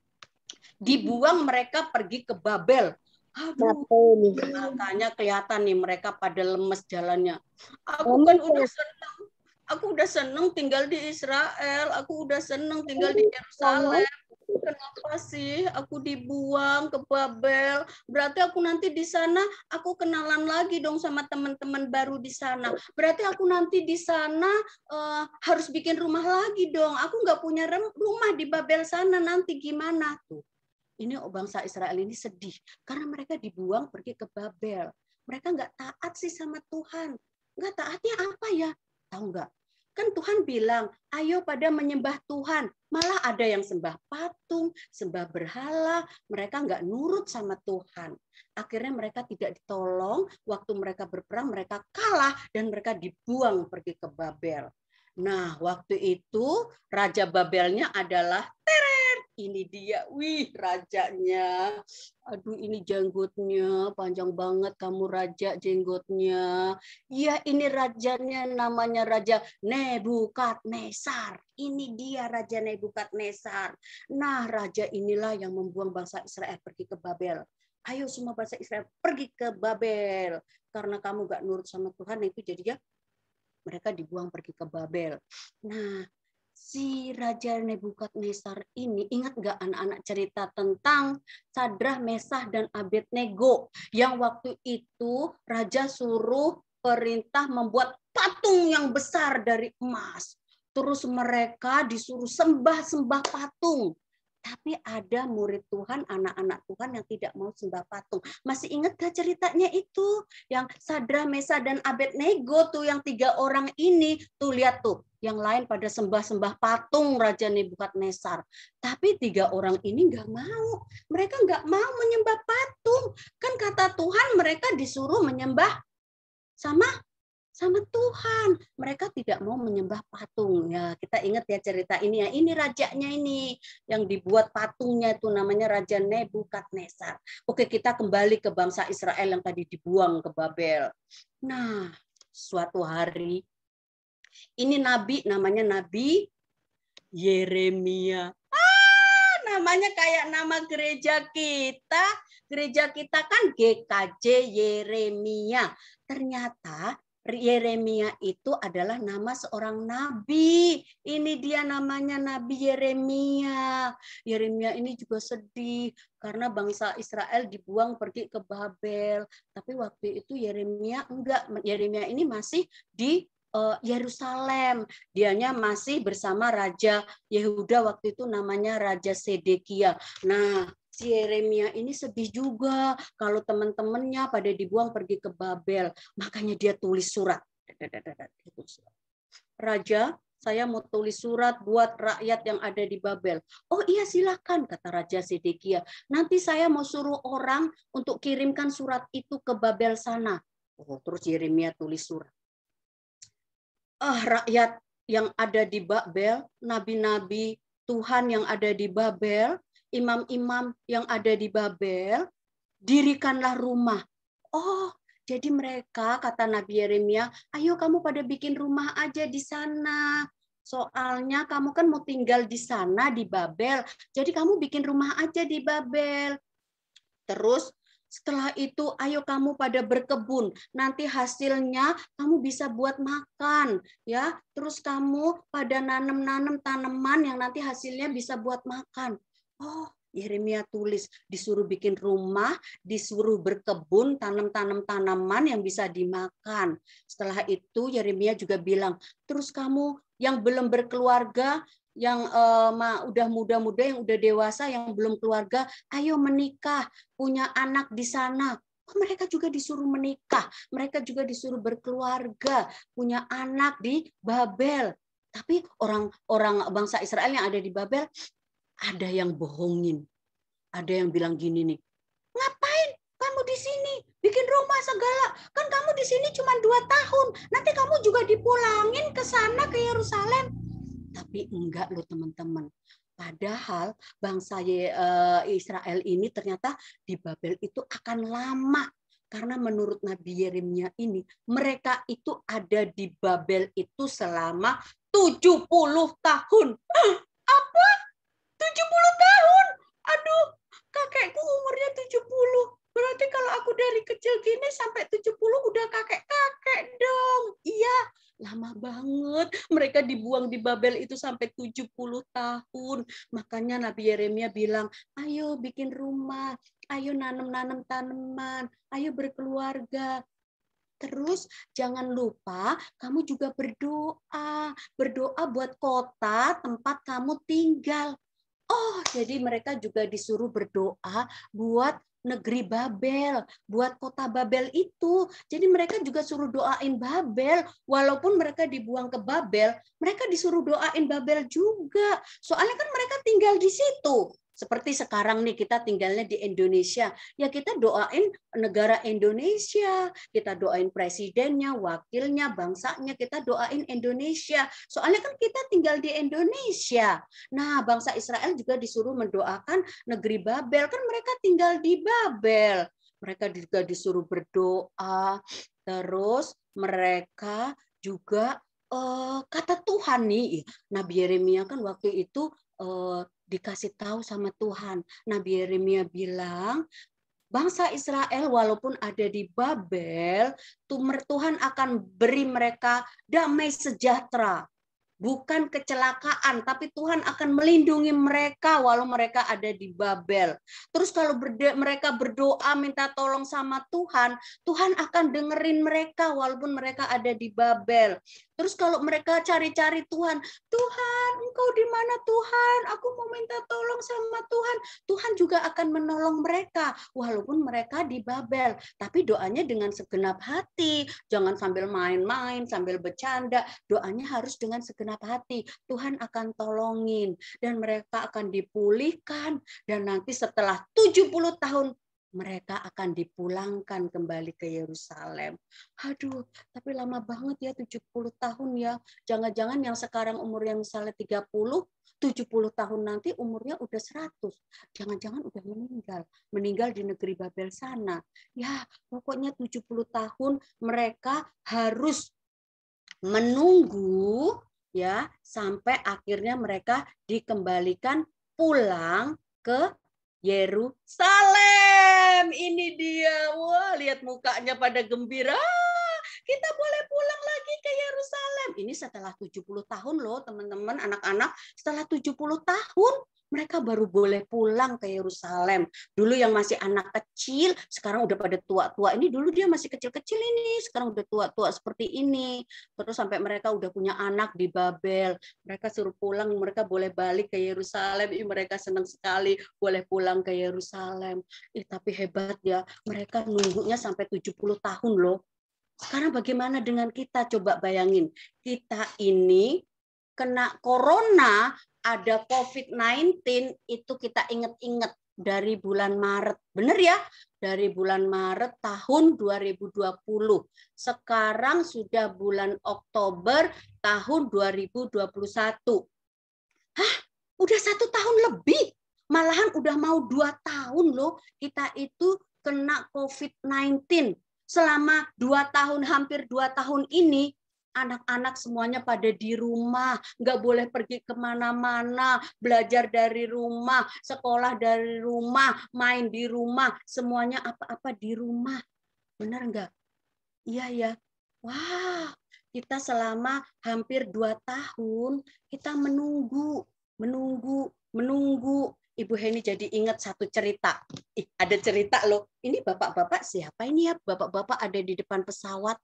Dibuang, mereka pergi ke Babel. Makanya kelihatan nih mereka pada lemes jalannya. Aku udah seneng tinggal di Israel. Aku udah seneng tinggal di Yerusalem. Kenapa sih aku dibuang ke Babel? Berarti aku nanti di sana aku kenalan lagi dong sama teman-teman baru di sana. Berarti aku nanti di sana harus bikin rumah lagi dong. Aku nggak punya rumah di Babel sana, nanti gimana tuh? Ini bangsa Israel ini sedih karena mereka dibuang pergi ke Babel. Mereka nggak taat sih sama Tuhan. Nggak taatnya apa ya? Tahu nggak? Kan Tuhan bilang, ayo pada menyembah Tuhan. Malah ada yang sembah patung, sembah berhala. Mereka nggak nurut sama Tuhan. Akhirnya mereka tidak ditolong. Waktu mereka berperang, mereka kalah. Dan mereka dibuang pergi ke Babel. Nah, waktu itu Raja Babelnya adalah ini dia, wih rajanya. Aduh ini jenggotnya panjang banget kamu raja jenggotnya. Iya ini rajanya namanya Raja Nebukadnezar. Ini dia Raja Nebukadnezar. Nah raja inilah yang membuang bangsa Israel pergi ke Babel. Ayo semua bangsa Israel pergi ke Babel. Karena kamu gak nurut sama Tuhan itu jadinya mereka dibuang pergi ke Babel. Nah si Raja Nebukadnezar ini, ingat nggak anak-anak cerita tentang Sadrah, Mesah, dan Abednego yang waktu itu Raja suruh perintah membuat patung yang besar dari emas. Terus mereka disuruh sembah-sembah patung. Tapi ada murid Tuhan, anak-anak Tuhan yang tidak mau sembah patung. Masih ingat gak ceritanya itu? Yang Sadrah, Mesah, dan Abednego tuh yang 3 orang ini. Tuh lihat tuh, yang lain pada sembah-sembah patung Raja Nebukadnezar. Tapi 3 orang ini nggak mau. Mereka nggak mau menyembah patung. Kan kata Tuhan mereka disuruh menyembah sama Tuhan. Mereka tidak mau menyembah patung. Ya, kita ingat ya cerita ini ya. Ini rajanya ini yang dibuat patungnya itu namanya Raja Nebukadnezar. Oke, kita kembali ke bangsa Israel yang tadi dibuang ke Babel. Nah, suatu hari ini nabi namanya Nabi Yeremia. Namanya kayak nama gereja kita. Gereja kita kan GKJ Yeremia. Ternyata Yeremia itu adalah nama seorang nabi. Ini dia namanya Nabi Yeremia. Yeremia ini juga sedih karena bangsa Israel dibuang pergi ke Babel. Tapi waktu itu Yeremia enggak. Yeremia ini masih di Yerusalem. Dianya masih bersama Raja Yehuda waktu itu namanya Raja Sedekia. Nah, si Yeremia ini sedih juga kalau teman-temannya pada dibuang pergi ke Babel. Makanya dia tulis surat. Raja, saya mau tulis surat buat rakyat yang ada di Babel. Oh iya silakan, kata Raja Sedekia. Nanti saya mau suruh orang untuk kirimkan surat itu ke Babel sana. Oh, terus Yeremia tulis surat. Rakyat yang ada di Babel, nabi-nabi Tuhan yang ada di Babel, imam-imam yang ada di Babel, dirikanlah rumah. Oh, jadi mereka, kata Nabi Yeremia, ayo kamu pada bikin rumah aja di sana. Soalnya kamu kan mau tinggal di sana, di Babel. Jadi kamu bikin rumah aja di Babel. Terus setelah itu, ayo kamu pada berkebun. Nanti hasilnya kamu bisa buat makan, ya. Terus kamu pada nanam-nanam tanaman yang nanti hasilnya bisa buat makan. Oh, Yeremia tulis disuruh bikin rumah, disuruh berkebun, tanam-tanam tanaman yang bisa dimakan. Setelah itu Yeremia juga bilang, terus kamu yang belum berkeluarga, yang udah muda-muda, yang udah dewasa, yang belum keluarga, ayo menikah, punya anak di sana. Oh, mereka juga disuruh menikah, mereka juga disuruh berkeluarga, punya anak di Babel. Tapi orang bangsa Israel yang ada di Babel, ada yang bohongin. Ada yang bilang gini nih, ngapain kamu di sini? Bikin rumah segala. Kan kamu di sini cuma 2 tahun. Nanti kamu juga dipulangin ke sana, ke Yerusalem. Tapi enggak loh teman-teman. Padahal bangsa Israel ini ternyata di Babel itu akan lama. Karena menurut Nabi Yeremia ini, mereka itu ada di Babel itu selama 70 tahun. Apa? 70 tahun? Aduh, kakekku umurnya 70. Berarti kalau aku dari kecil gini sampai 70 udah kakek-kakek dong. Iya, lama banget. Mereka dibuang di Babel itu sampai 70 tahun. Makanya Nabi Yeremia bilang, ayo bikin rumah, ayo nanam-nanam tanaman, ayo berkeluarga. Terus jangan lupa kamu juga berdoa. Berdoa buat kota tempat kamu tinggal. Oh, jadi mereka juga disuruh berdoa buat negeri Babel, buat kota Babel itu. Jadi mereka juga suruh doain Babel, walaupun mereka dibuang ke Babel, mereka disuruh doain Babel juga. Soalnya kan mereka tinggal di situ. Seperti sekarang nih kita tinggalnya di Indonesia, ya kita doain negara Indonesia, kita doain presidennya, wakilnya, bangsanya, kita doain Indonesia. Soalnya kan kita tinggal di Indonesia. Nah, bangsa Israel juga disuruh mendoakan negeri Babel, kan mereka tinggal di Babel. Mereka juga disuruh berdoa, terus mereka juga kata Tuhan nih, Nabi Yeremia kan waktu itu dikasih tahu sama Tuhan. Nabi Yeremia bilang, bangsa Israel walaupun ada di Babel, Tuhan akan beri mereka damai sejahtera. Bukan kecelakaan, tapi Tuhan akan melindungi mereka walau mereka ada di Babel. Terus kalau mereka berdoa minta tolong sama Tuhan, Tuhan akan dengerin mereka walaupun mereka ada di Babel. Terus kalau mereka cari-cari Tuhan, Tuhan, Engkau di mana Tuhan? Aku mau minta tolong sama Tuhan. Tuhan juga akan menolong mereka walaupun mereka di Babel. Tapi doanya dengan segenap hati, jangan sambil main-main, sambil bercanda. Doanya harus dengan segenap hati. Tuhan akan tolongin dan mereka akan dipulihkan dan nanti setelah 70 tahun mereka akan dipulangkan kembali ke Yerusalem. Aduh, tapi lama banget ya 70 tahun ya. Jangan-jangan yang sekarang umurnya misalnya 30, 70 tahun nanti umurnya udah 100. Jangan-jangan udah meninggal. Meninggal di negeri Babel sana. Ya, pokoknya 70 tahun mereka harus menunggu ya sampai akhirnya mereka dikembalikan pulang ke Yerusalem. Ini dia. Wah, lihat mukanya pada gembira. Kita boleh pulang lagi ke Yerusalem. Ini setelah 70 tahun loh, teman-teman, anak-anak. Setelah 70 tahun mereka baru boleh pulang ke Yerusalem. Dulu yang masih anak kecil, sekarang udah pada tua-tua. Ini dulu dia masih kecil-kecil ini, sekarang udah tua-tua seperti ini. Terus sampai mereka udah punya anak di Babel. Mereka suruh pulang, mereka boleh balik ke Yerusalem. Mereka senang sekali boleh pulang ke Yerusalem. Tapi hebat ya, mereka nunggunya sampai 70 tahun loh. Sekarang bagaimana dengan kita? Coba bayangin, kita ini kena corona, ada COVID-19, itu kita inget-inget dari bulan Maret. Bener ya? Dari bulan Maret tahun 2020. Sekarang sudah bulan Oktober tahun 2021. Hah? Udah 1 tahun lebih? Malahan udah mau 2 tahun loh kita itu kena COVID-19. Selama 2 tahun, hampir 2 tahun ini, anak-anak semuanya pada di rumah, nggak boleh pergi kemana-mana, belajar dari rumah, sekolah dari rumah, main di rumah, semuanya apa-apa di rumah. Benar nggak? Iya ya. Wah, kita selama hampir 2 tahun, kita menunggu. Ibu Heni jadi ingat satu cerita. Ada cerita loh. Ini bapak-bapak siapa ini ya? Bapak-bapak ada di depan pesawat.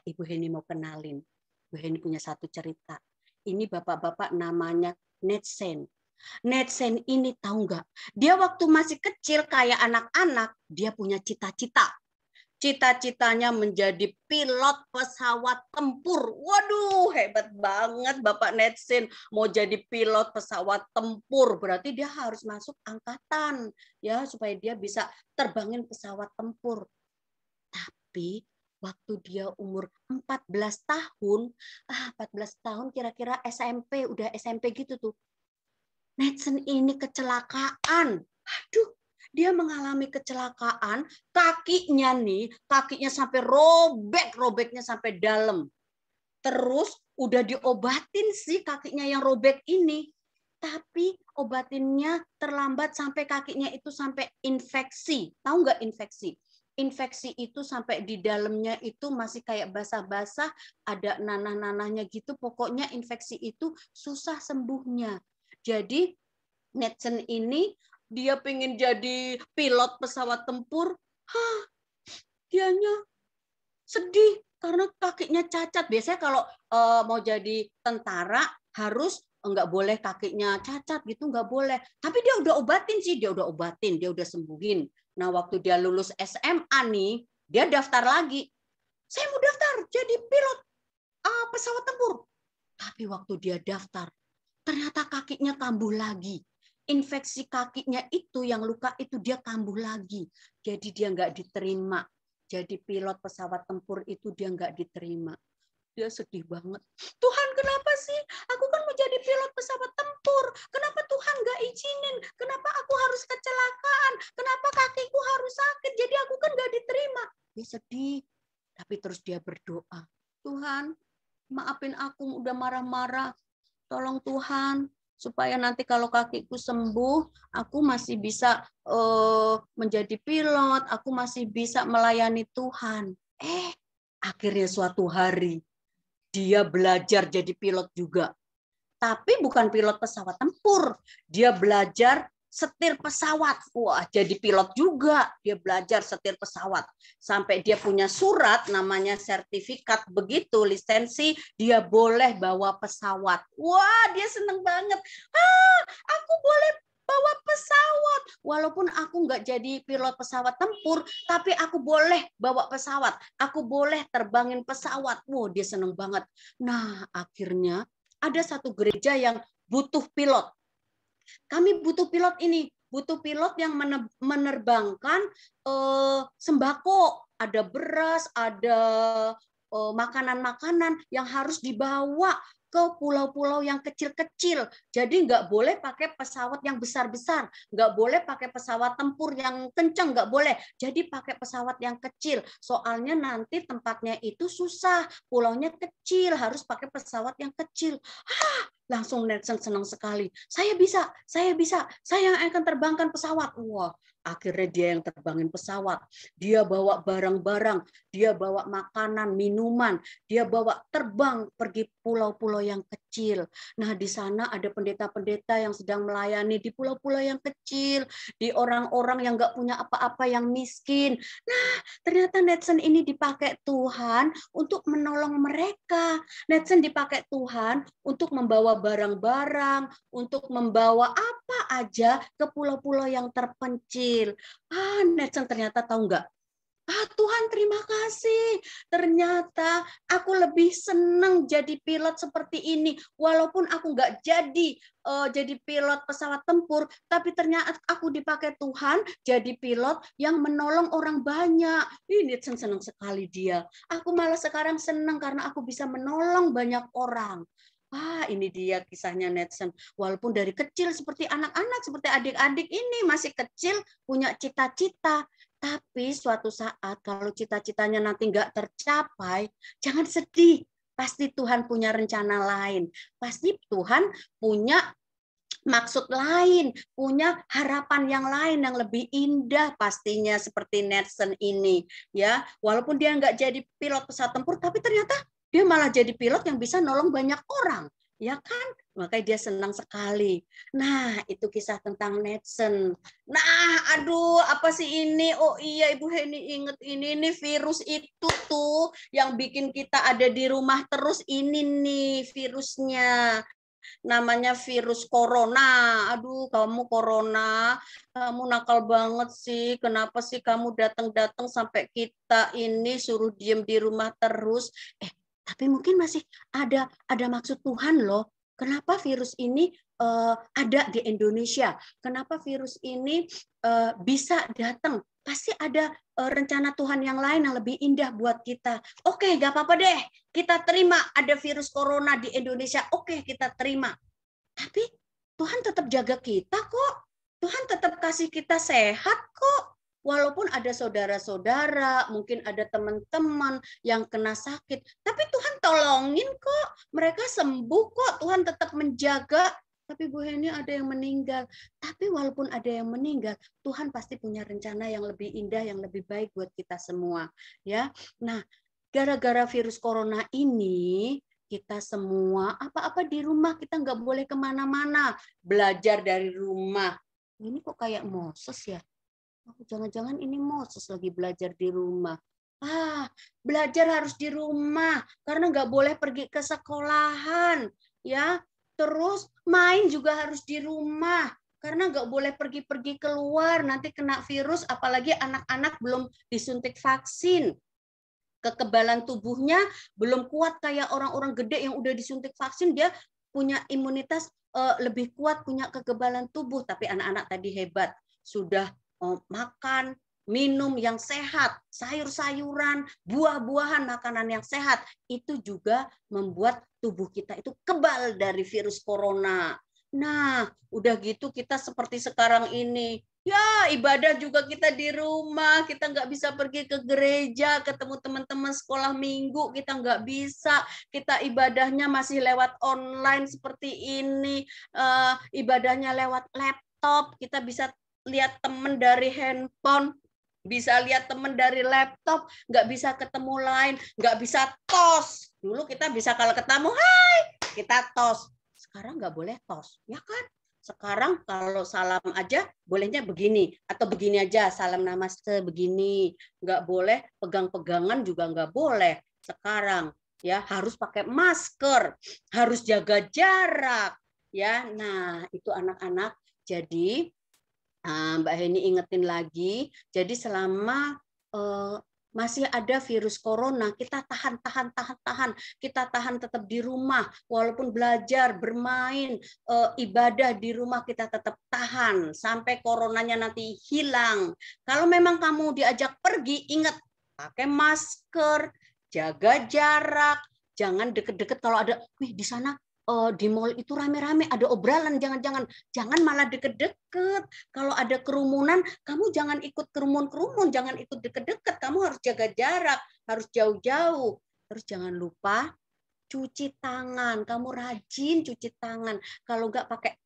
Ibu Heni mau kenalin. Ibu Heni punya satu cerita. Ini bapak-bapak namanya Netsen. Netsen ini tahu nggak? Dia waktu masih kecil kayak anak-anak, dia punya cita-cita. Cita-citanya menjadi pilot pesawat tempur. Waduh, hebat banget Bapak Netsen. Mau jadi pilot pesawat tempur, berarti dia harus masuk angkatan ya supaya dia bisa terbangin pesawat tempur. Tapi waktu dia umur 14 tahun, 14 tahun kira-kira SMP, udah SMP gitu tuh. Netsen ini kecelakaan. Aduh, dia mengalami kecelakaan, kakinya sampai robeknya sampai dalam. Terus udah diobatin sih kakinya yang robek ini. Tapi obatinnya terlambat sampai kakinya itu sampai infeksi. Tahu nggak infeksi? Infeksi itu sampai di dalamnya itu masih kayak basah-basah, ada nanah-nanahnya gitu. Pokoknya infeksi itu susah sembuhnya. Jadi Netsen ini dia pengen jadi pilot pesawat tempur, dianya sedih karena kakinya cacat. Biasanya kalau mau jadi tentara harus nggak boleh kakinya cacat gitu, nggak boleh. Tapi dia udah obatin sih, dia udah sembuhin. Nah, waktu dia lulus SMA nih, dia daftar lagi. Saya mau daftar jadi pilot pesawat tempur. Tapi waktu dia daftar, ternyata kakinya kambuh lagi. Infeksi kakinya itu yang luka itu dia kambuh lagi. Jadi dia nggak diterima. Jadi pilot pesawat tempur itu dia nggak diterima. Dia sedih banget. Tuhan, kenapa sih? Aku kan mau jadi pilot pesawat tempur. Kenapa Tuhan nggak izinin? Kenapa aku harus kecelakaan? Kenapa kakiku harus sakit? Jadi aku kan nggak diterima. Dia sedih. Tapi terus dia berdoa. Tuhan, maafin aku udah marah-marah. Tolong Tuhan, supaya nanti kalau kakiku sembuh, aku masih bisa menjadi pilot. Aku masih bisa melayani Tuhan. Akhirnya suatu hari, dia belajar jadi pilot juga. Tapi bukan pilot pesawat tempur. Dia belajar setir pesawat. Wah, jadi pilot juga. Dia belajar setir pesawat. Sampai dia punya surat, namanya sertifikat. Begitu, lisensi, dia boleh bawa pesawat. Wah, dia seneng banget. Aku boleh bawa pesawat. Walaupun aku nggak jadi pilot pesawat tempur, tapi aku boleh bawa pesawat. Aku boleh terbangin pesawat. Wow, dia seneng banget. Nah, akhirnya ada satu gereja yang butuh pilot. Kami butuh pilot ini. Butuh pilot yang menerbangkan sembako. Ada beras, ada makanan-makanan yang harus dibawa ke pulau-pulau yang kecil-kecil. Jadi nggak boleh pakai pesawat yang besar-besar, nggak boleh pakai pesawat tempur yang kencang, nggak boleh. Jadi pakai pesawat yang kecil. Soalnya nanti tempatnya itu susah, pulaunya kecil, harus pakai pesawat yang kecil. Langsung Nelson senang sekali. Saya bisa, saya yang akan terbangkan pesawat. Wah, akhirnya dia yang terbangin pesawat. Dia bawa barang-barang, dia bawa makanan, minuman, dia bawa terbang pergi pulau-pulau yang kecil. Nah, di sana ada pendeta-pendeta yang sedang melayani di pulau-pulau yang kecil, di orang-orang yang nggak punya apa-apa, yang miskin. Nah, ternyata Nelson ini dipakai Tuhan untuk menolong mereka. Nelson dipakai Tuhan untuk membawa barang-barang, untuk membawa apa aja ke pulau-pulau yang terpencil. Nelson ternyata tahu nggak? Tuhan, terima kasih. Ternyata aku lebih senang jadi pilot seperti ini. Walaupun aku nggak jadi pilot pesawat tempur, tapi ternyata aku dipakai Tuhan jadi pilot yang menolong orang banyak. Ini senang sekali dia. Aku malah sekarang senang karena aku bisa menolong banyak orang. Ini dia kisahnya Nelson. Walaupun dari kecil seperti anak-anak, seperti adik-adik ini masih kecil, punya cita-cita. Tapi suatu saat kalau cita-citanya nanti nggak tercapai, jangan sedih. Pasti Tuhan punya rencana lain. Pasti Tuhan punya maksud lain, punya harapan yang lain yang lebih indah pastinya seperti Nelson ini. Ya, walaupun dia nggak jadi pilot pesawat tempur, tapi ternyata dia malah jadi pilot yang bisa nolong banyak orang, ya kan? Makanya dia senang sekali. Nah, itu kisah tentang Nelson. Nah, aduh, apa sih ini? Oh iya, Ibu Heni inget ini virus itu tuh yang bikin kita ada di rumah terus. Ini nih virusnya. Namanya virus corona. Aduh, kamu corona, kamu nakal banget sih. Kenapa sih kamu datang-datang sampai kita ini suruh diem di rumah terus? Tapi mungkin masih ada maksud Tuhan loh. Kenapa virus ini ada di Indonesia? Kenapa virus ini bisa datang? Pasti ada rencana Tuhan yang lain yang lebih indah buat kita. Oke, gak apa-apa deh. Kita terima ada virus corona di Indonesia. Oke, kita terima. Tapi Tuhan tetap jaga kita kok. Tuhan tetap kasih kita sehat kok. Walaupun ada saudara-saudara, mungkin ada teman-teman yang kena sakit, tapi Tuhan tolongin kok. Mereka sembuh kok, Tuhan tetap menjaga. Tapi Bu Heni ada yang meninggal. Tapi walaupun ada yang meninggal, Tuhan pasti punya rencana yang lebih indah, yang lebih baik buat kita semua. Ya, nah, gara-gara virus corona ini, kita semua apa-apa di rumah, kita nggak boleh kemana-mana. Belajar dari rumah. Ini kok kayak Moses ya? Jangan-jangan ini Moses lagi belajar di rumah. Belajar harus di rumah karena nggak boleh pergi ke sekolahan, ya. Terus main juga harus di rumah Karena nggak boleh pergi-pergi keluar, nanti kena virus, apalagi anak-anak belum disuntik vaksin. Kekebalan tubuhnya belum kuat kayak orang-orang gede yang udah disuntik vaksin, dia punya imunitas lebih kuat, punya kekebalan tubuh. Tapi anak-anak tadi hebat, sudah makan, minum yang sehat, sayur-sayuran, buah-buahan, makanan yang sehat. Itu juga membuat tubuh kita itu kebal dari virus corona. Nah, udah gitu kita seperti sekarang ini. Ya, ibadah juga kita di rumah. Kita nggak bisa pergi ke gereja, ketemu teman-teman sekolah minggu. Kita nggak bisa. Kita ibadahnya masih lewat online seperti ini. Ibadahnya lewat laptop. Kita bisa lihat teman dari handphone. Bisa lihat teman dari laptop. Nggak bisa ketemu lain. Nggak bisa tos. Dulu kita bisa kalau ketemu, hai, kita tos. Sekarang nggak boleh tos, ya kan? Sekarang kalau salam aja bolehnya begini atau begini aja, salam namaste begini. Nggak boleh pegang-pegangan juga nggak boleh. Sekarang ya harus pakai masker, harus jaga jarak. Ya, nah itu anak-anak. Jadi Mbak Heni ingetin lagi. Jadi selama masih ada virus corona, kita tahan. Kita tahan tetap di rumah, walaupun belajar, bermain, ibadah di rumah kita tetap tahan sampai coronanya nanti hilang. Kalau memang kamu diajak pergi, ingat pakai masker, jaga jarak, jangan deket-deket. Kalau ada, di sana di mall itu rame-rame, ada obrolan, jangan malah deket-deket. Kalau ada kerumunan, kamu jangan ikut kerumun, jangan ikut deket-deket. Kamu harus jaga jarak, harus jauh-jauh. Terus jangan lupa cuci tangan. Kamu rajin cuci tangan. Kalau nggak pakai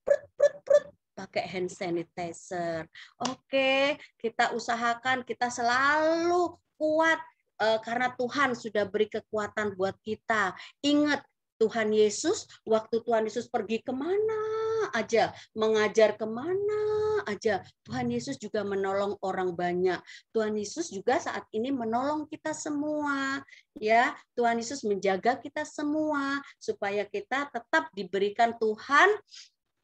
pakai hand sanitizer. Oke, kita usahakan kita selalu kuat karena Tuhan sudah beri kekuatan buat kita. Ingat, Tuhan Yesus, waktu Tuhan Yesus pergi kemana aja, mengajar kemana aja, Tuhan Yesus juga menolong orang banyak. Tuhan Yesus juga saat ini menolong kita semua. Ya, Tuhan Yesus menjaga kita semua supaya kita tetap diberikan Tuhan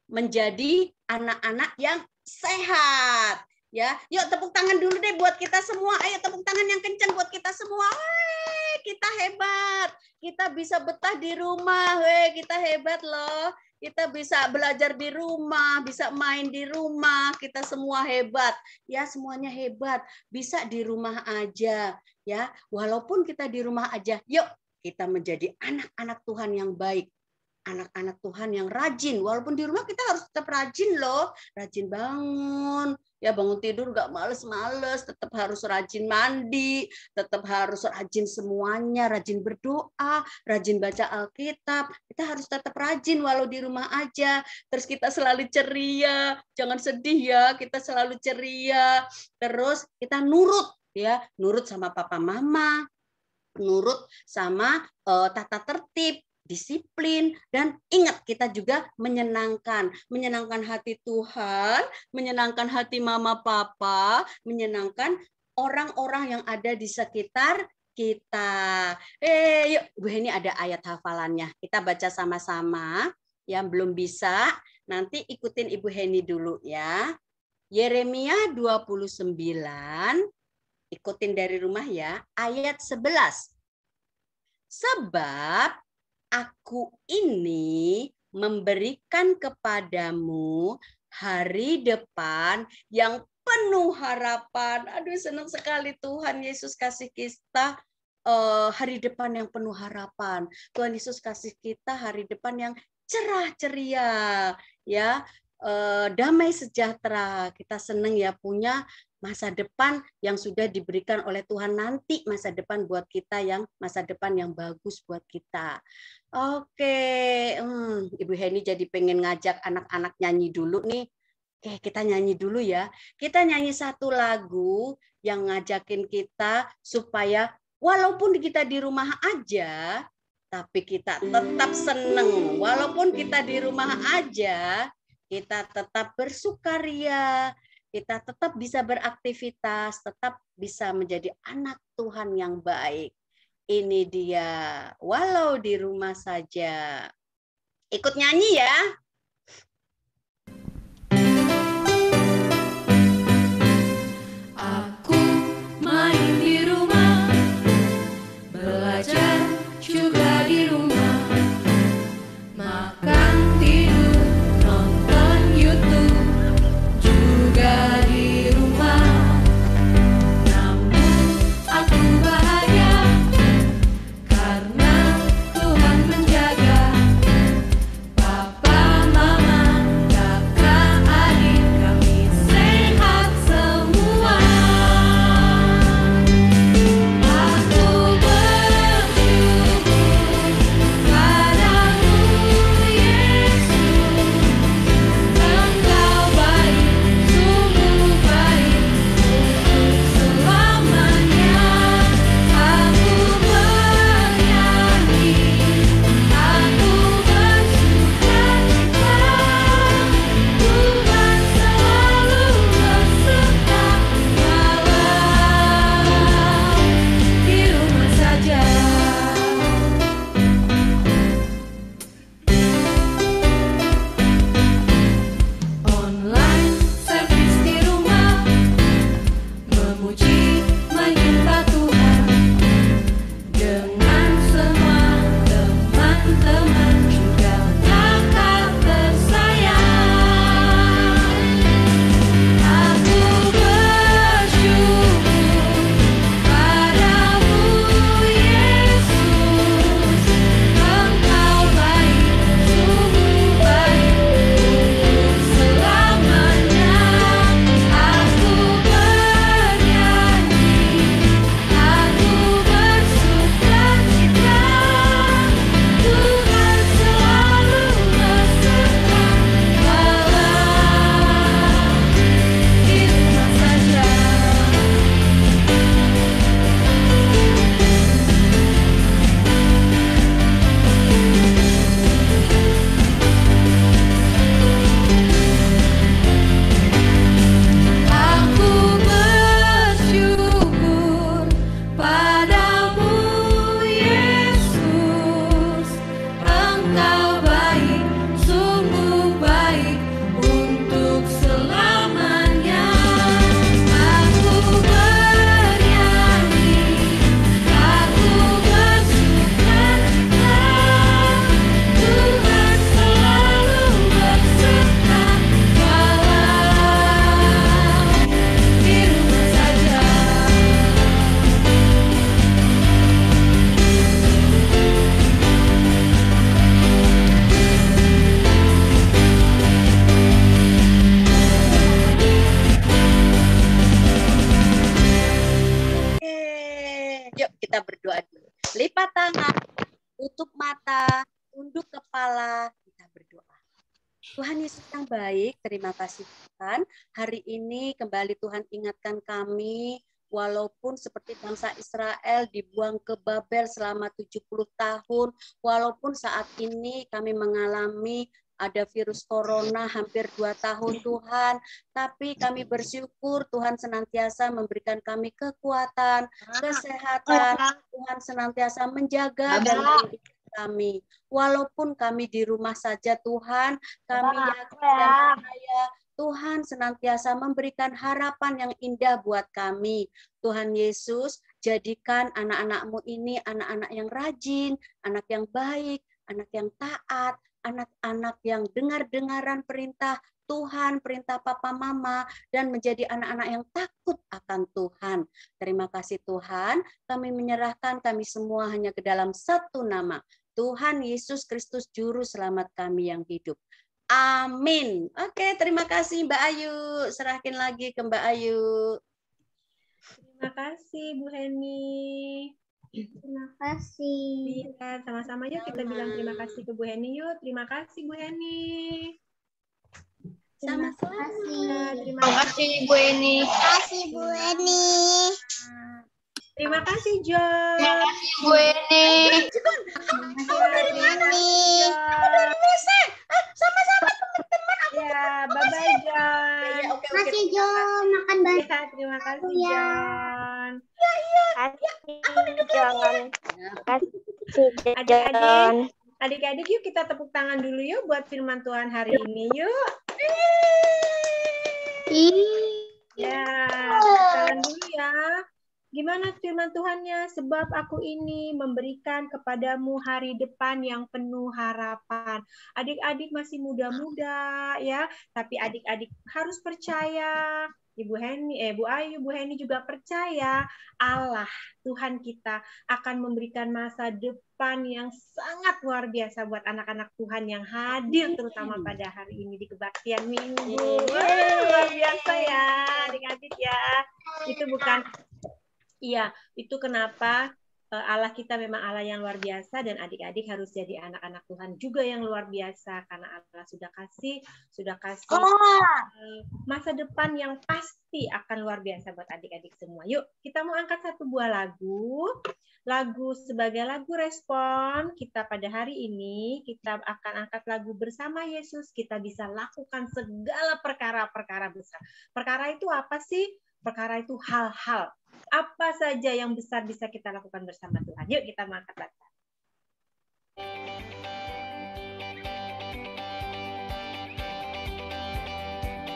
menjadi anak-anak yang sehat. Ya, yuk tepuk tangan dulu deh buat kita semua. Ayo tepuk tangan yang kencang buat kita semua. Weh, kita hebat. Kita bisa betah di rumah. Weh, kita hebat loh. Kita bisa belajar di rumah, bisa main di rumah. Kita semua hebat. Ya, semuanya hebat. Bisa di rumah aja, ya. Walaupun kita di rumah aja, yuk kita menjadi anak-anak Tuhan yang baik. Anak-anak Tuhan yang rajin. Walaupun di rumah kita harus tetap rajin loh. Rajin bangun. Ya, bangun tidur nggak males-males. Tetap harus rajin mandi. Tetap harus rajin semuanya. Rajin berdoa. Rajin baca Alkitab. Kita harus tetap rajin walau di rumah aja. Terus kita selalu ceria. Jangan sedih ya. Kita selalu ceria. Terus kita nurut. Ya, nurut sama papa mama. Nurut sama tata tertib. Disiplin, dan ingat kita juga menyenangkan hati Tuhan, menyenangkan hati mama papa, menyenangkan orang-orang yang ada di sekitar kita. Yuk, Bu Heni ada ayat hafalannya. Kita baca sama-sama. Yang belum bisa, nanti ikutin Ibu Heni dulu ya. Yeremia 29, ikutin dari rumah ya, ayat 11. Sebab Aku ini memberikan kepadamu hari depan yang penuh harapan. Aduh, senang sekali Tuhan Yesus kasih kita hari depan yang penuh harapan. Tuhan Yesus kasih kita hari depan yang cerah ceria, ya, damai sejahtera. Kita senang ya punya masa depan yang sudah diberikan oleh Tuhan, nanti masa depan buat kita, yang masa depan yang bagus buat kita. Oke, Ibu Heni jadi pengen ngajak anak-anak nyanyi dulu nih. Oke, kita nyanyi dulu ya. Kita nyanyi satu lagu yang ngajakin kita supaya walaupun kita di rumah aja, tapi kita tetap seneng. Walaupun kita di rumah aja, kita tetap bersukaria. Kita tetap bisa beraktivitas, tetap bisa menjadi anak Tuhan yang baik. Ini dia, walau di rumah saja. Ikut nyanyi ya. juga di rumah. Makan, tidur, nonton YouTube juga di rumah. Namun aku bahagia karena Tuhan menjaga papa, mama, kakak, adik kami sehat semua. Aku bersyukur padamu Yesus, Engkau baik, sungguh baik untuk selamanya. Aku bernyanyi, aku bersukacita, Tuhan selalu beserta walau di rumah saja. Online service di rumah, memuji menyembah Tuhan dengan semua teman-teman juga kakak tersayang. Aku bersyukur padamu Yesus, Engkau baik, sungguh baik untuk selamanya. Aku bernyanyi, aku bersukacita, Tuhan selalu beserta walau di rumah saja. Aku bersyukur padamu Yesus, Engkau baik, sungguh baik untuk selamanya. Aku bernyanyi, aku bersukacita, Tuhan selalu beserta walau di rumah saja. Yuk kita berdoa dulu. Lipat tangan, tutup mata, tunduk kepala, kita berdoa. Tuhan Yesus yang baik, terima kasih Tuhan. Hari ini kembali Tuhan ingatkan kami, walaupun seperti bangsa Israel dibuang ke Babel selama 70 tahun, walaupun saat ini kami mengalami ada virus corona hampir 2 tahun Tuhan, tapi kami bersyukur Tuhan senantiasa memberikan kami kekuatan, kesehatan, Tuhan senantiasa menjaga dan melindungi kami. Walaupun kami di rumah saja Tuhan, kami yakin dan percaya Tuhan senantiasa memberikan harapan yang indah buat kami. Tuhan Yesus, jadikan anak-anak-Mu ini anak-anak yang rajin, anak yang baik, anak yang taat, anak-anak yang dengar-dengaran perintah Tuhan, perintah Papa Mama, dan menjadi anak-anak yang takut akan Tuhan. Terima kasih Tuhan, kami menyerahkan kami semua hanya ke dalam satu nama, Tuhan Yesus Kristus Juru Selamat kami yang hidup. Amin. Oke, terima kasih Mbak Ayu. Serahkan lagi ke Mbak Ayu. Terima kasih Bu Heni. Terima kasih. Iya, sama-sama yuk kita bilang terima kasih ke Bu Heni yuk. Terima kasih Bu Heni. Terima Sama-sama. kasih. Terima kasih Bu Eni. Terima kasih Bu Eni. Terima kasih John. Bu Eni. Terima kasih John. Sama-sama teman-teman. Ya, bye-bye John. Oke. Terima kasih Jo, makan banyak. Ya, terima kasih Ya. John. Jangan. Kasih Adik-adik. John. Adik-adik yuk kita tepuk tangan dulu yuk buat firman Tuhan hari ini yuk. Ya, tepuk tangan dulu ya. Gimana firman Tuhannya? Sebab aku ini memberikan kepadamu hari depan yang penuh harapan. Adik-adik masih muda-muda ya, tapi adik-adik harus percaya. Bu Ayu, Bu Heni juga percaya Allah, Tuhan kita akan memberikan masa depan yang sangat luar biasa buat anak-anak Tuhan yang hadir terutama pada hari ini di kebaktian minggu. Luar biasa ya adik-adik ya. Itu bukan, iya, itu kenapa Allah kita memang Allah yang luar biasa dan adik-adik harus jadi anak-anak Tuhan juga yang luar biasa karena Allah sudah kasih masa depan yang pasti akan luar biasa buat adik-adik semua. Yuk, kita mau angkat satu buah lagu sebagai lagu respon kita pada hari ini. Kita akan angkat lagu Bersama Yesus, kita bisa lakukan segala perkara-perkara besar. Perkara itu apa sih? Perkara itu hal-hal. Apa saja yang besar bisa kita lakukan bersama Tuhan. Yuk kita angkat lagu.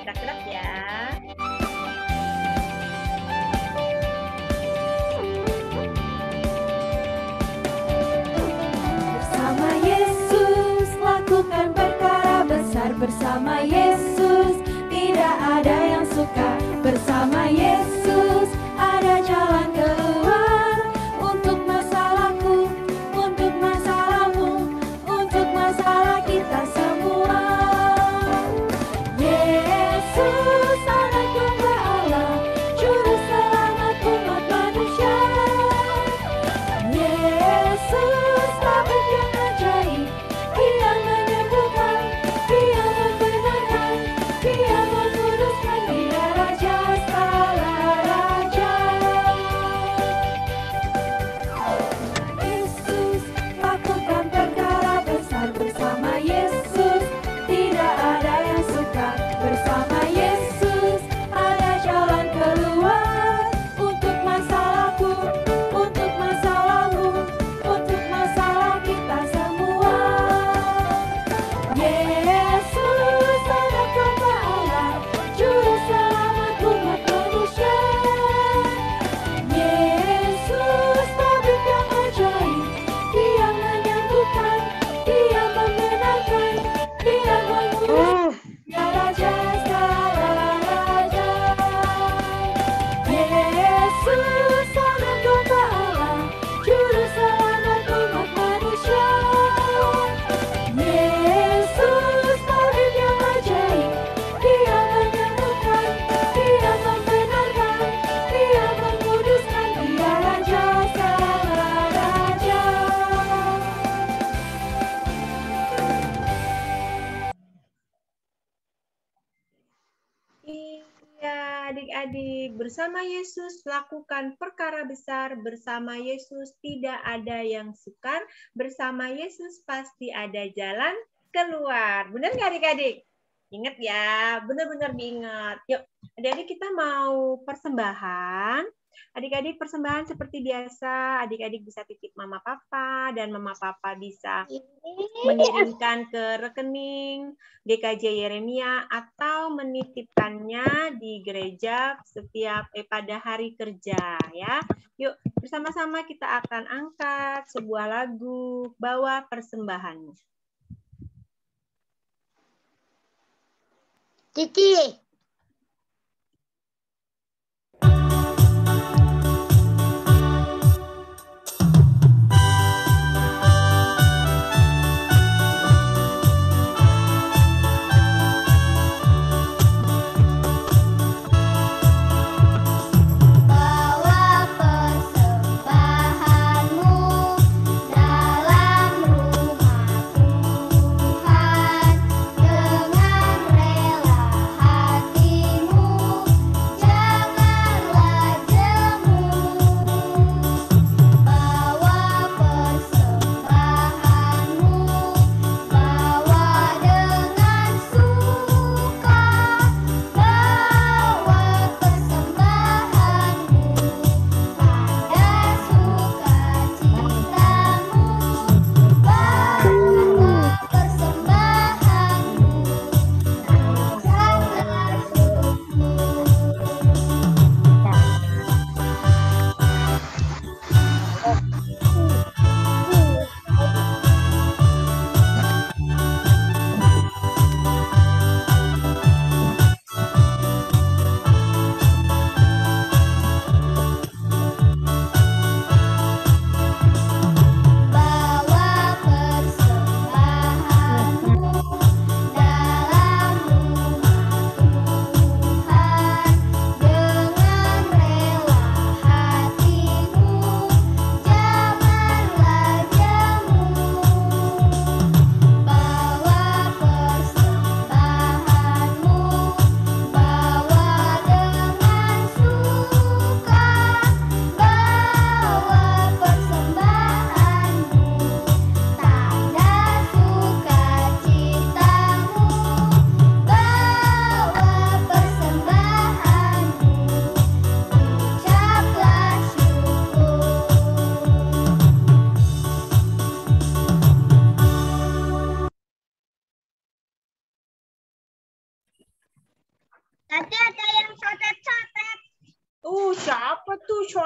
Gerak-gerak ya. Bersama Yesus lakukan perkara besar. Bersama Yesus tidak ada yang suka. Bersama Yesus ada jalan keluar untuk masalahku, untuk masalahmu, untuk masalah kita semua. Yesus anak domba Allah, juru selamat umat manusia. Yesus tabib yang ajaib, Dia menyembuhkan, Dia membenarkan, Dia menguduskan, Dia Raja segala raja. Yesus lakukan perkara besar. Bersama Yesus tidak ada yang suka. Bersama Yesus ada jalan keluar untuk masalahku, untuk masalahmu, untuk masalah kita semua. Yesus anak domba Allah, juru selamat umat manusia. Yesus tabib yang ajaib, Dia menyembuhkan, Dia membenarkan, Dia mengurus, Dia Raja segala raja. Yesus anak domba Allah, juru selamat umat manusia. Yesus tabib yang ajaib, Dia menyembuhkan, Dia membenarkan, Dia menguduskan, Dia Raja segala raja. Iya, adik-adik, bersama Yesus lakukan perkara besar, bersama Yesus tidak ada yang sukar, bersama Yesus pasti ada jalan keluar. Benar nggak adik-adik? Ingat ya, benar-benar diingat. Yuk, adik-adik kita mau persembahan. Adik-adik persembahan seperti biasa, adik-adik bisa titip mama papa dan mama papa bisa mengirimkan ke rekening GKJ Yeremia atau menitipkannya di gereja setiap pada hari kerja ya. Yuk bersama-sama kita akan angkat sebuah lagu Bawa Persembahan. Cici. Bawa persembahanmu dalam rumah Tuhan dengan rela hati.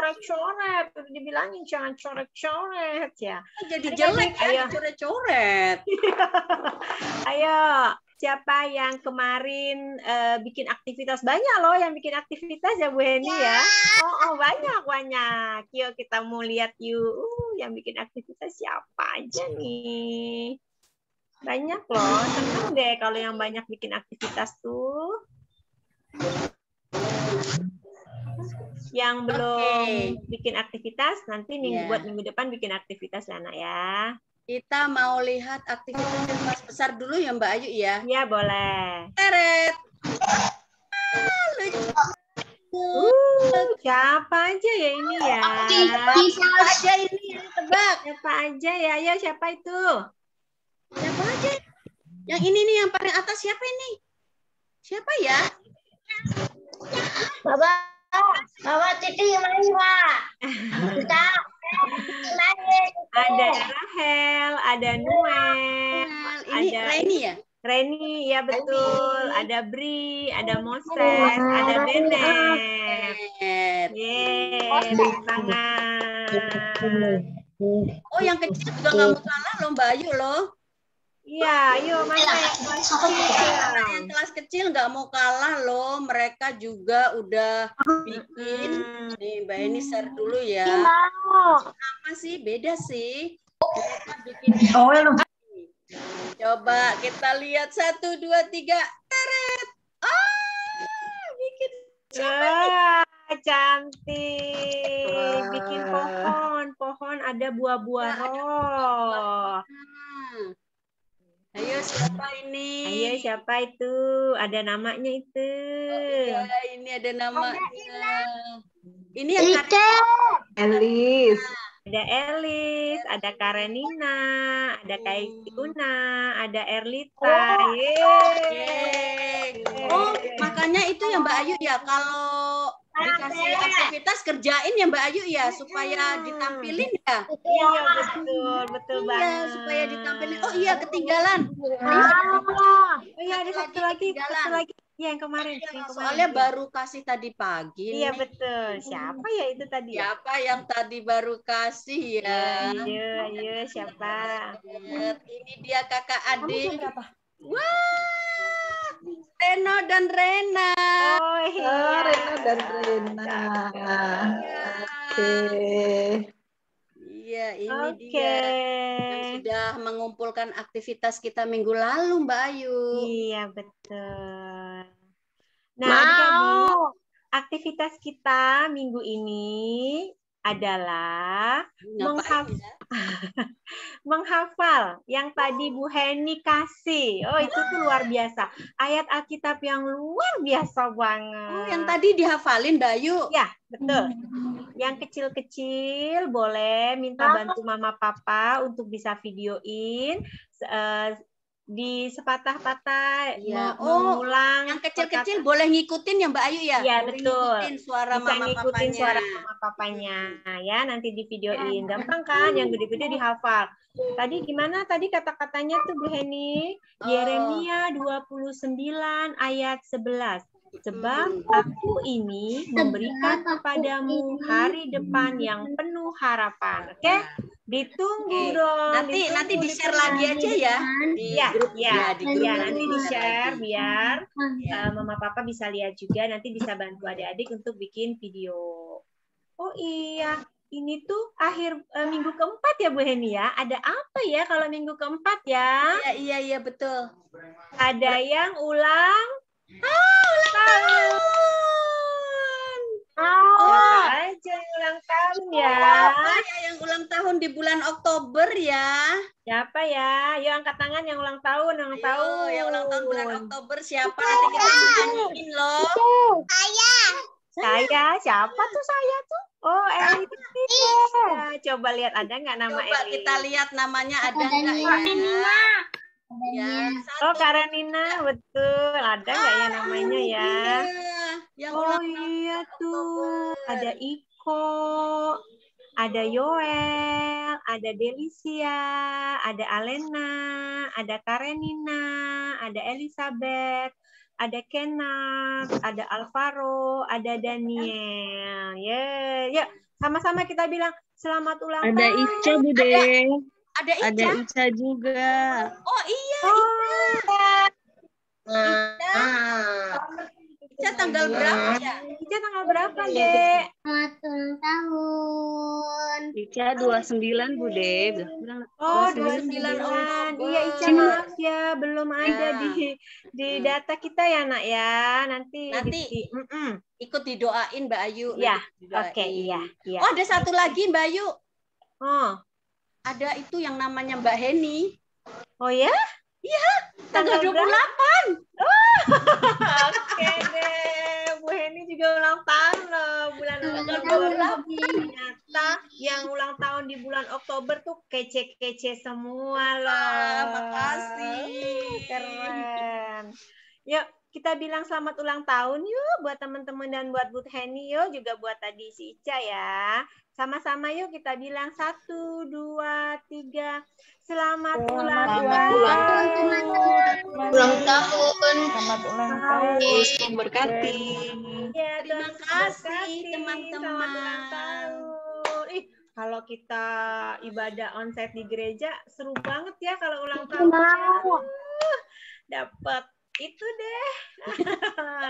coret-coret. Udah dibilangin jangan coret-coret ya. Jadi Adik-adik, jelek ya, ayo. coret-coret. Ayo, siapa yang kemarin bikin aktivitas? Banyak loh yang bikin aktivitas ya Bu Heni ya. Oh, banyak. Yuk kita mau lihat yuk. Yang bikin aktivitas siapa aja nih? Banyak loh. Senang deh kalau yang banyak bikin aktivitas tuh. Yang belum bikin aktivitas nanti buat minggu depan bikin aktivitas ya, Nak ya. Kita mau lihat aktivitas yang kelas besar dulu ya Mbak Ayu ya. Iya, boleh. Teret. Siapa aja ya ini ya? Siapa aja ini yang tebak? Siapa aja ya? Ayo, siapa itu? Siapa aja? Yang ini nih yang paling atas siapa ini? Siapa ya? Bapak Titi main, Pak. Kita Ada Rahel, ada Noel, Ini ada Reni ya? Reni, ya betul. Ada Bri, ada Moses, ada Benet. Yeay, tepuk tangan. Oh, yang kecil juga nggak mau kalah loh Mbak Ayu loh. Iya, ayo mana yang kelas kecil? Yang kelas kecil nggak mau kalah loh. Mereka juga udah bikin. Nih Mbak Eni share dulu ya. Apa sih? Beda sih. Mereka bikin. Coba kita lihat 1, 2, 3. Teret. Bikin Cantik. Bikin pohon ada buah-buah roh. Ayo siapa ini? Ayo siapa itu? Ada namanya itu. Ya, ini ada namanya. Ini yang Elis. Ada Elis, ada Karenina, ada Kaitiuna, ada Erlita. Yeay. Oh, makanya itu ya Mbak Ayu ya, kalau dikasih aktivitas kerjain ya Mbak Ayu ya, supaya ditampilin ya. Iya, betul Iya, banget. supaya ditampilin. Oh iya, ketinggalan. Oh iya, ada satu lagi. Ya, yang kemarin. Soalnya baru kasih tadi pagi. Iya, nih. betul. Siapa ya itu tadi? Siapa yang tadi baru kasih ya? Ayo, siapa? Lihat, ini dia kakak adik. Wah, Reno dan Rena. Oh iya. Rena dan Rena. Oke. Iya, ini dia yang sudah mengumpulkan aktivitas kita minggu lalu, Mbak Ayu. Iya, betul. Nah, adik-adik, aktivitas kita minggu ini adalah menghafal yang tadi Bu Heni kasih. Oh, itu tuh luar biasa. Ayat Alkitab yang luar biasa banget. Oh, yang tadi dihafalin, Mbak Ayu. Ya, betul. Yang kecil-kecil boleh minta bantu mama papa untuk bisa videoin di sepatah-patah mengulang. Yang kecil-kecil boleh ngikutin ya Mbak Ayu ya? Iya, betul. Ngikutin suara bisa mama ngikutin papanya. suara mama papanya ya, nanti di videoin. Gampang kan? Yang gede-gede dihafal. Tadi gimana tadi kata-katanya tuh Bu Heni? Yeremia 29 ayat 11. Sebab aku ini memberikan kepadamu hari depan yang penuh harapan. Oke? Ditunggu dong. Nanti di-share lagi aja ya. Di grup nanti di-share biar mama papa bisa lihat juga, nanti bisa bantu adik-adik untuk bikin video. Oh iya, ini tuh akhir minggu keempat ya Bu Heni ya. Ada apa ya kalau minggu keempat ya? Iya betul. Ada yang ulang tahun. Siapa aja yang ulang tahun ya? Yang ulang tahun di bulan Oktober ya. Siapa ya? Yuk angkat tangan yang ulang tahun, Yang ulang tahun bulan Oktober siapa? Nanti kita nyanyiin loh. Saya. Siapa tuh saya tuh? Oh, Elisa. Coba lihat ada nggak nama Elisa? Coba kita lihat namanya ada nggak ya? Ya, oh, Karenina, betul. Ada nggak ya namanya ya? Yang iya tuh. Ada Iko, ada Yoel, ada Delicia, ada Alena, ada Karenina, ada Elizabeth, ada Kenneth, ada Alvaro, ada Daniel. Ya, Sama-sama kita bilang selamat ulang Ada tahun. Ica, Bude. Ada Ica. Ada Ica juga. Oh iya, Ica tanggal berapa ya? Ica tanggal berapa, Dek? Selamat ulang tahun. Ica 29, Bude. Bilang Oh, 29. 29. Oktober. Iya, Ica maaf ya, belum ada di data kita ya, Nak ya. Nanti Ikut didoain Mbak Ayu. Iya, nanti didoain. oke, iya. Oh, ada satu lagi Mbak Ayu. Oh. Ada itu yang namanya Mbak Heni. Oh ya? Iya, tanggal 28. Oke deh, Bu Heni juga ulang tahun loh bulan Oktober. Ternyata yang ulang tahun di bulan Oktober tuh kece-kece semua loh. Makasih. Keren. Yuk kita bilang selamat ulang tahun yuk buat teman-teman dan buat Bu Heni yuk, juga buat tadi si Ica ya. Sama-sama yuk kita bilang 1, 2, 3. Selamat ulang tahun. Ulang tahun. Selamat ulang tahun. Tuhan berkati. Ya, Terima Tuhan kasih, memberkati. teman-teman. Selamat ulang tahun. Ih, kalau kita ibadah onsite di gereja seru banget ya kalau ulang tahun. Dapat itu deh.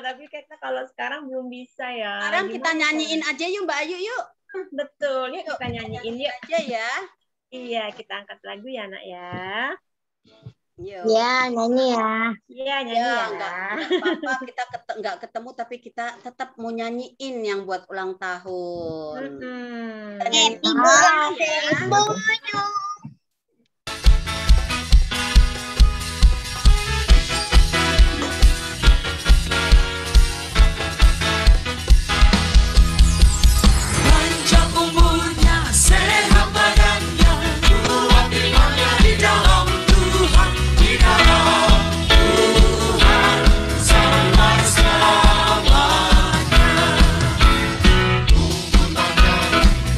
Tapi kayaknya kalau sekarang belum bisa ya. Sekarang kita Gimana nyanyiin aja yuk Mbak Ayu yuk. Betul, yuk kita nyanyiin yuk. Aja ya. Iya, kita angkat lagu ya, Nak ya. Yuk. Ya, nyanyi ya. Iya, nyanyi Ya, ya. enggak apa-apa kita nggak ketemu tapi kita tetap mau nyanyiin yang buat ulang tahun. Happy birthday to you. Panjang umurnya, sehat badannya, kuat imannya di dalam Tuhan, di dalam Tuhan sampai selamanya. Kumpulkan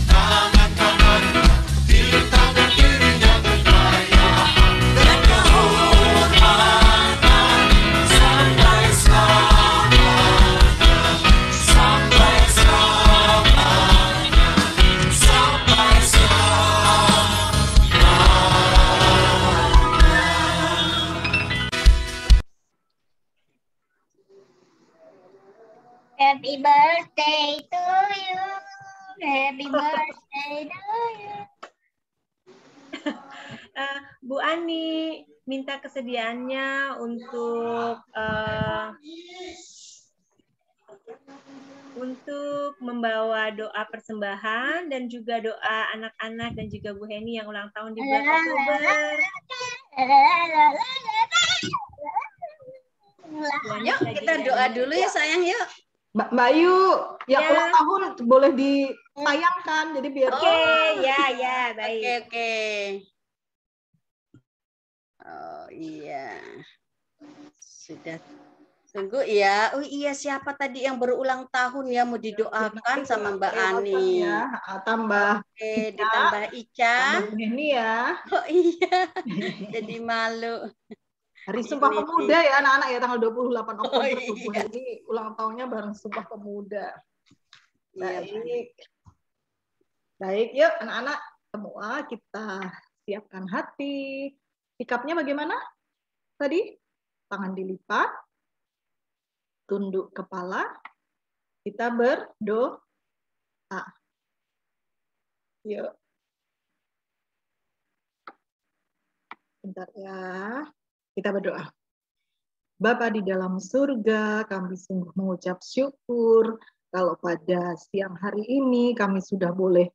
tangan-tangannya, di tangan kirinya kekayaan dan kehormatan sampai selamanya, sampai selamanya. Sampai Happy birthday to you. Happy birthday to you. Bu Ani minta kesediaannya untuk membawa doa persembahan dan juga doa anak-anak dan juga Bu Heni yang ulang tahun di bulan Oktober. Yuk kita doa dulu ya sayang yuk. Mbak Ayu, yang Ya. ulang tahun boleh ditayangkan, jadi biar Oke, ya, baik. Oke. Oh iya. Sudah. Tunggu ya. Oh iya, siapa tadi yang berulang tahun ya mau didoakan sama Mbak Ani? Ya, tambah Oke, ditambah Ica. tambah ini ya. Oh iya. Jadi malu. Hari Sumpah Pemuda ya anak-anak ya, tanggal 28 Oktober. Oh, iya. Ini ulang tahunnya bareng Sumpah Pemuda. Iya, Baik. Baik, yuk anak-anak semua kita siapkan hati. Sikapnya bagaimana? Tadi tangan dilipat, tunduk kepala, kita berdoa. Yuk. Bentar ya. Kita berdoa. Bapa di dalam surga, kami sungguh mengucap syukur kalau pada siang hari ini kami sudah boleh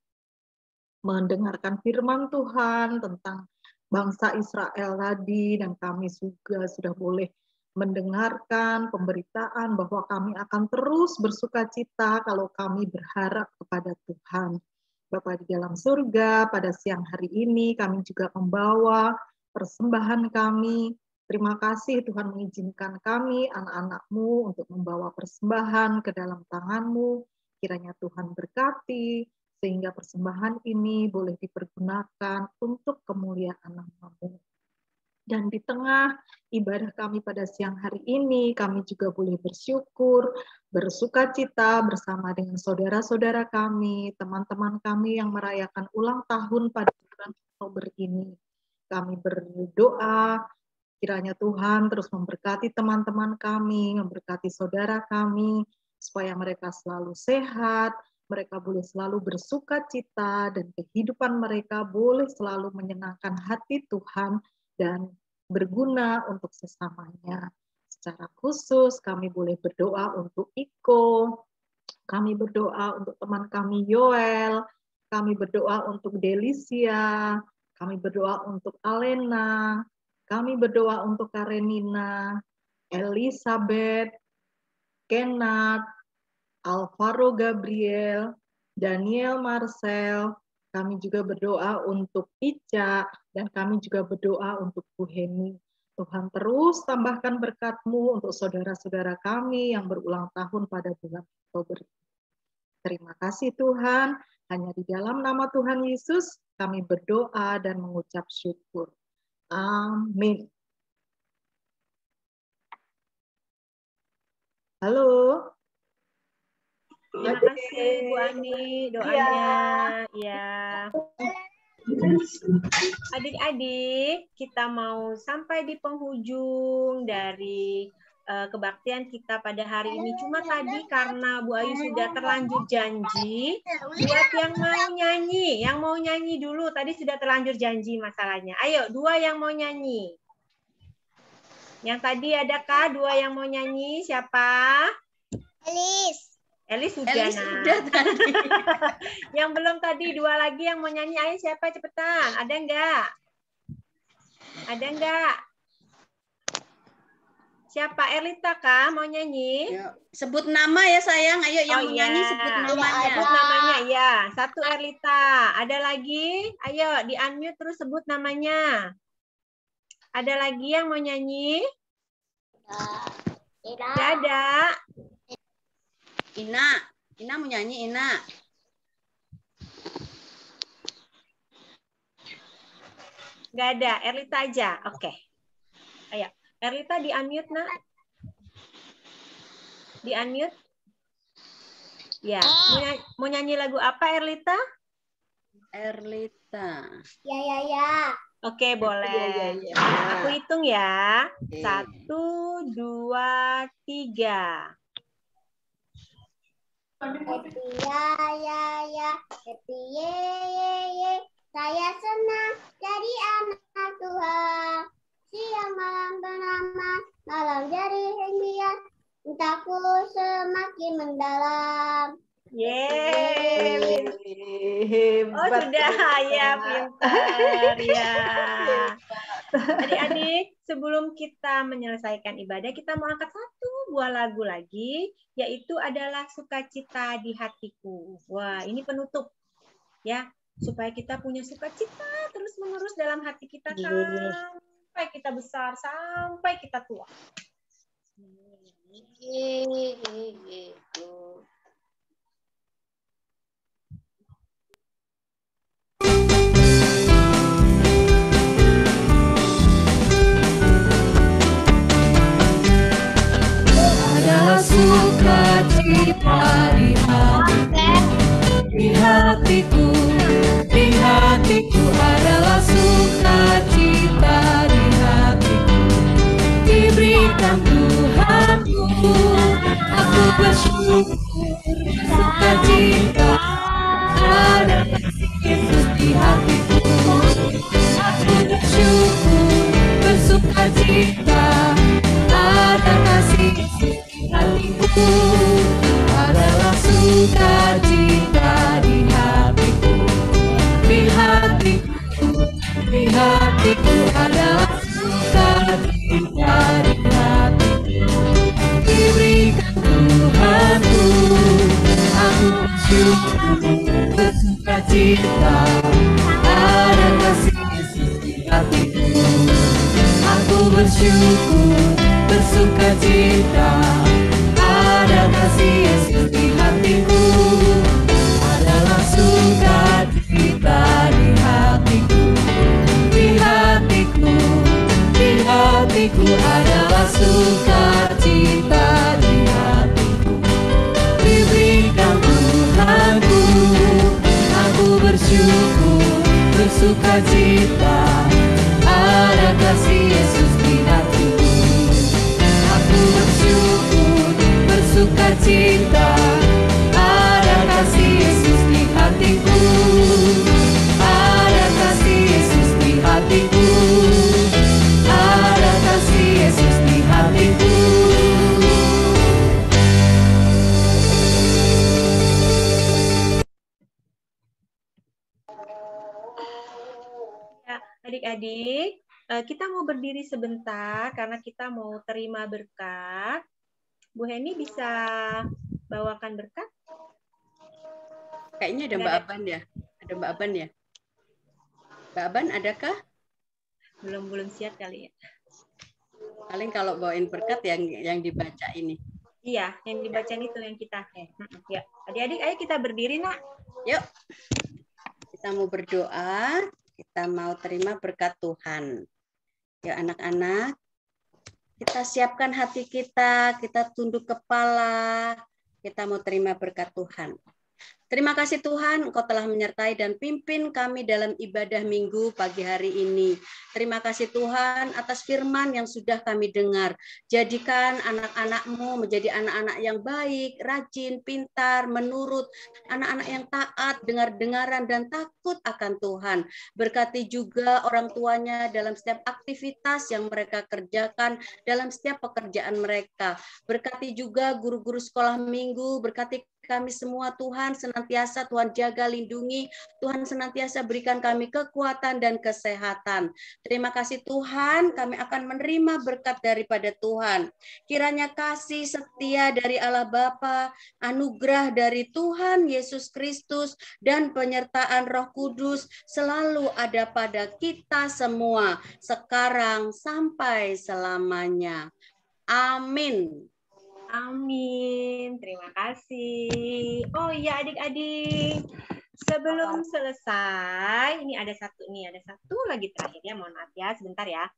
mendengarkan firman Tuhan tentang bangsa Israel tadi, dan kami juga sudah boleh mendengarkan pemberitaan bahwa kami akan terus bersukacita kalau kami berharap kepada Tuhan. Bapa di dalam surga, pada siang hari ini kami juga membawa persembahan kami. Terima kasih Tuhan mengizinkan kami, anak-anak-Mu, untuk membawa persembahan ke dalam tangan-Mu. Kiranya Tuhan berkati, sehingga persembahan ini boleh dipergunakan untuk kemuliaan nama-Mu. Dan di tengah ibadah kami pada siang hari ini, kami juga boleh bersyukur, bersukacita bersama dengan saudara-saudara kami, teman-teman kami yang merayakan ulang tahun pada bulan Oktober ini. Kami berdoa, kiranya Tuhan terus memberkati teman-teman kami, memberkati saudara kami, supaya mereka selalu sehat, mereka boleh selalu bersukacita, dan kehidupan mereka boleh selalu menyenangkan hati Tuhan dan berguna untuk sesamanya. Secara khusus kami boleh berdoa untuk Iko, kami berdoa untuk teman kami Yoel, kami berdoa untuk Delicia, kami berdoa untuk Alena, kami berdoa untuk Karenina, Elizabeth, Kenat, Alvaro Gabriel, Daniel Marcel. Kami juga berdoa untuk Ica, dan kami juga berdoa untuk Bu Heni. Tuhan terus tambahkan berkat-Mu untuk saudara-saudara kami yang berulang tahun pada bulan Oktober. Terima kasih Tuhan, hanya di dalam nama Tuhan Yesus kami berdoa dan mengucap syukur. Amin. Halo. Terima kasih Bu Ani doanya. Ya. Adik-adik, kita mau sampai di penghujung dari kebaktian kita pada hari ini. Cuma tadi karena Bu Ayu sudah terlanjur janji, buat yang mau nyanyi dulu. Tadi sudah terlanjur janji masalahnya. Ayo, 2 yang mau nyanyi. Yang tadi adakah 2 yang mau nyanyi? Siapa? Elis sudah, Sudah tadi. Yang belum tadi 2 lagi yang mau nyanyi. Ayo siapa cepetan? Ada enggak? Ada enggak? Siapa? Erlita kah mau nyanyi? Sebut nama ya sayang. Ayo yang mau nyanyi sebut namanya. Sebut namanya ya. 1 Erlita. Ada lagi? Ayo di unmute terus sebut namanya. Ada lagi yang mau nyanyi? Tidak ada. Ina mau nyanyi, Ina. Nggak ada, Erlita aja. Oke. Ayo, Erlita di unmute, nak. Di unmute. Ya, mau nyanyi lagu apa, Erlita? Erlita. Ya. Oke, boleh. Ya. Aku hitung ya. Oke. 1, 2, 3. Happy ya, happy ye. Saya senang jadi anak Tuhan. Siang malam bernama, malam jadi impian. Cintaku semakin mendalam. Yeay. Oh, Hebat. sudah ya, pintar ya. Adik-adik, sebelum kita menyelesaikan ibadah, kita mau angkat 1 buah lagu lagi, yaitu adalah Sukacita di Hatiku. Wah, ini penutup ya, supaya kita punya sukacita terus-menerus dalam hati kita sampai kita besar, sampai kita tua. Ada sukacita di hatiku, di hatiku adalah sukacita di hatiku, diberikan Tuhanku, aku bersyukur sukacita ada Yesus di hatiku, aku bersyukur bersukacita ada kasih Yesus di hatiku, adalah sukacita di hatiku, di hatiku, di hatiku adalah sukacita di hatiku, diberikan Tuhanku, aku bersyukur bersukacita ada kasih Yesus di hatiku, aku bersyukur bersukacita ada kasih Yesus di hatiku, adalah sukacita di hatiku, di hatiku, di bersukacita, ada kasih Yesus di hatiku. Aku bersyukur, bersukacita, ada kasih Yesus di hatiku. Ada kasih Yesus di hatiku. Ada kasih Yesus di hatiku. Ya, adik-adik, kita mau berdiri sebentar karena kita mau terima berkat. Bu Heni bisa bawakan berkat? Kayaknya ada Mbak Aban ya. Ada Mbak Aban ya. Mbak Aban adakah? Belum siap kali ya. Paling kalau bawain berkat yang dibaca ini. Iya, yang dibacain itu yang kita. Ya, adik-adik, ayo kita berdiri, nak. Yuk. Kita mau berdoa, kita mau terima berkat Tuhan. Ya anak-anak, kita siapkan hati kita tunduk kepala, kita mau terima berkat Tuhan. Terima kasih Tuhan, Engkau telah menyertai dan pimpin kami dalam ibadah minggu pagi hari ini. Terima kasih Tuhan atas firman yang sudah kami dengar. Jadikan anak-anak-Mu menjadi anak-anak yang baik, rajin, pintar, menurut, anak-anak yang taat, dengar-dengaran, dan takut akan Tuhan. Berkati juga orang tuanya dalam setiap aktivitas yang mereka kerjakan, dalam setiap pekerjaan mereka. Berkati juga guru-guru sekolah minggu, berkati kami semua Tuhan, senantiasa Tuhan jaga, lindungi, Tuhan senantiasa berikan kami kekuatan dan kesehatan. Terima kasih Tuhan, kami akan menerima berkat daripada Tuhan. Kiranya kasih setia dari Allah Bapa, anugerah dari Tuhan Yesus Kristus, dan penyertaan Roh Kudus selalu ada pada kita semua, sekarang sampai selamanya. Amin. Amin. Terima kasih. Oh iya adik-adik. Sebelum selesai, ini ada satu lagi terakhir ya. Mohon maaf ya, sebentar ya.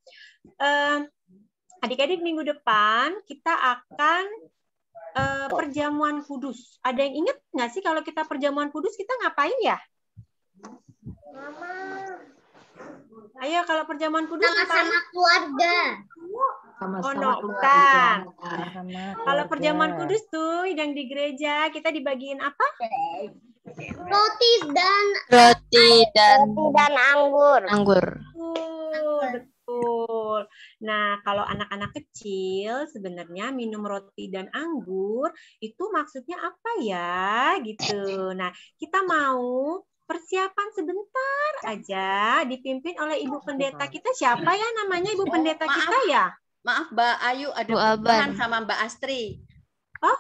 Adik-adik minggu depan kita akan perjamuan kudus. Ada yang ingat nggak sih kalau kita perjamuan kudus kita ngapain ya? Ayo kalau perjamuan kudus Sama-sama keluarga. Sama-sama bukan. keluarga. Kalau perjamuan kudus tuh yang di gereja kita dibagiin apa? Roti dan anggur. Betul. Nah, kalau anak-anak kecil sebenarnya minum roti dan anggur itu maksudnya apa ya? Gitu. Nah, kita mau persiapan sebentar aja dipimpin oleh Ibu Pendeta kita. Siapa ya namanya Ibu Pendeta kita ya? Maaf Mbak Ayu, ada Bu Aban. perubahan sama Mbak Astri. Oh?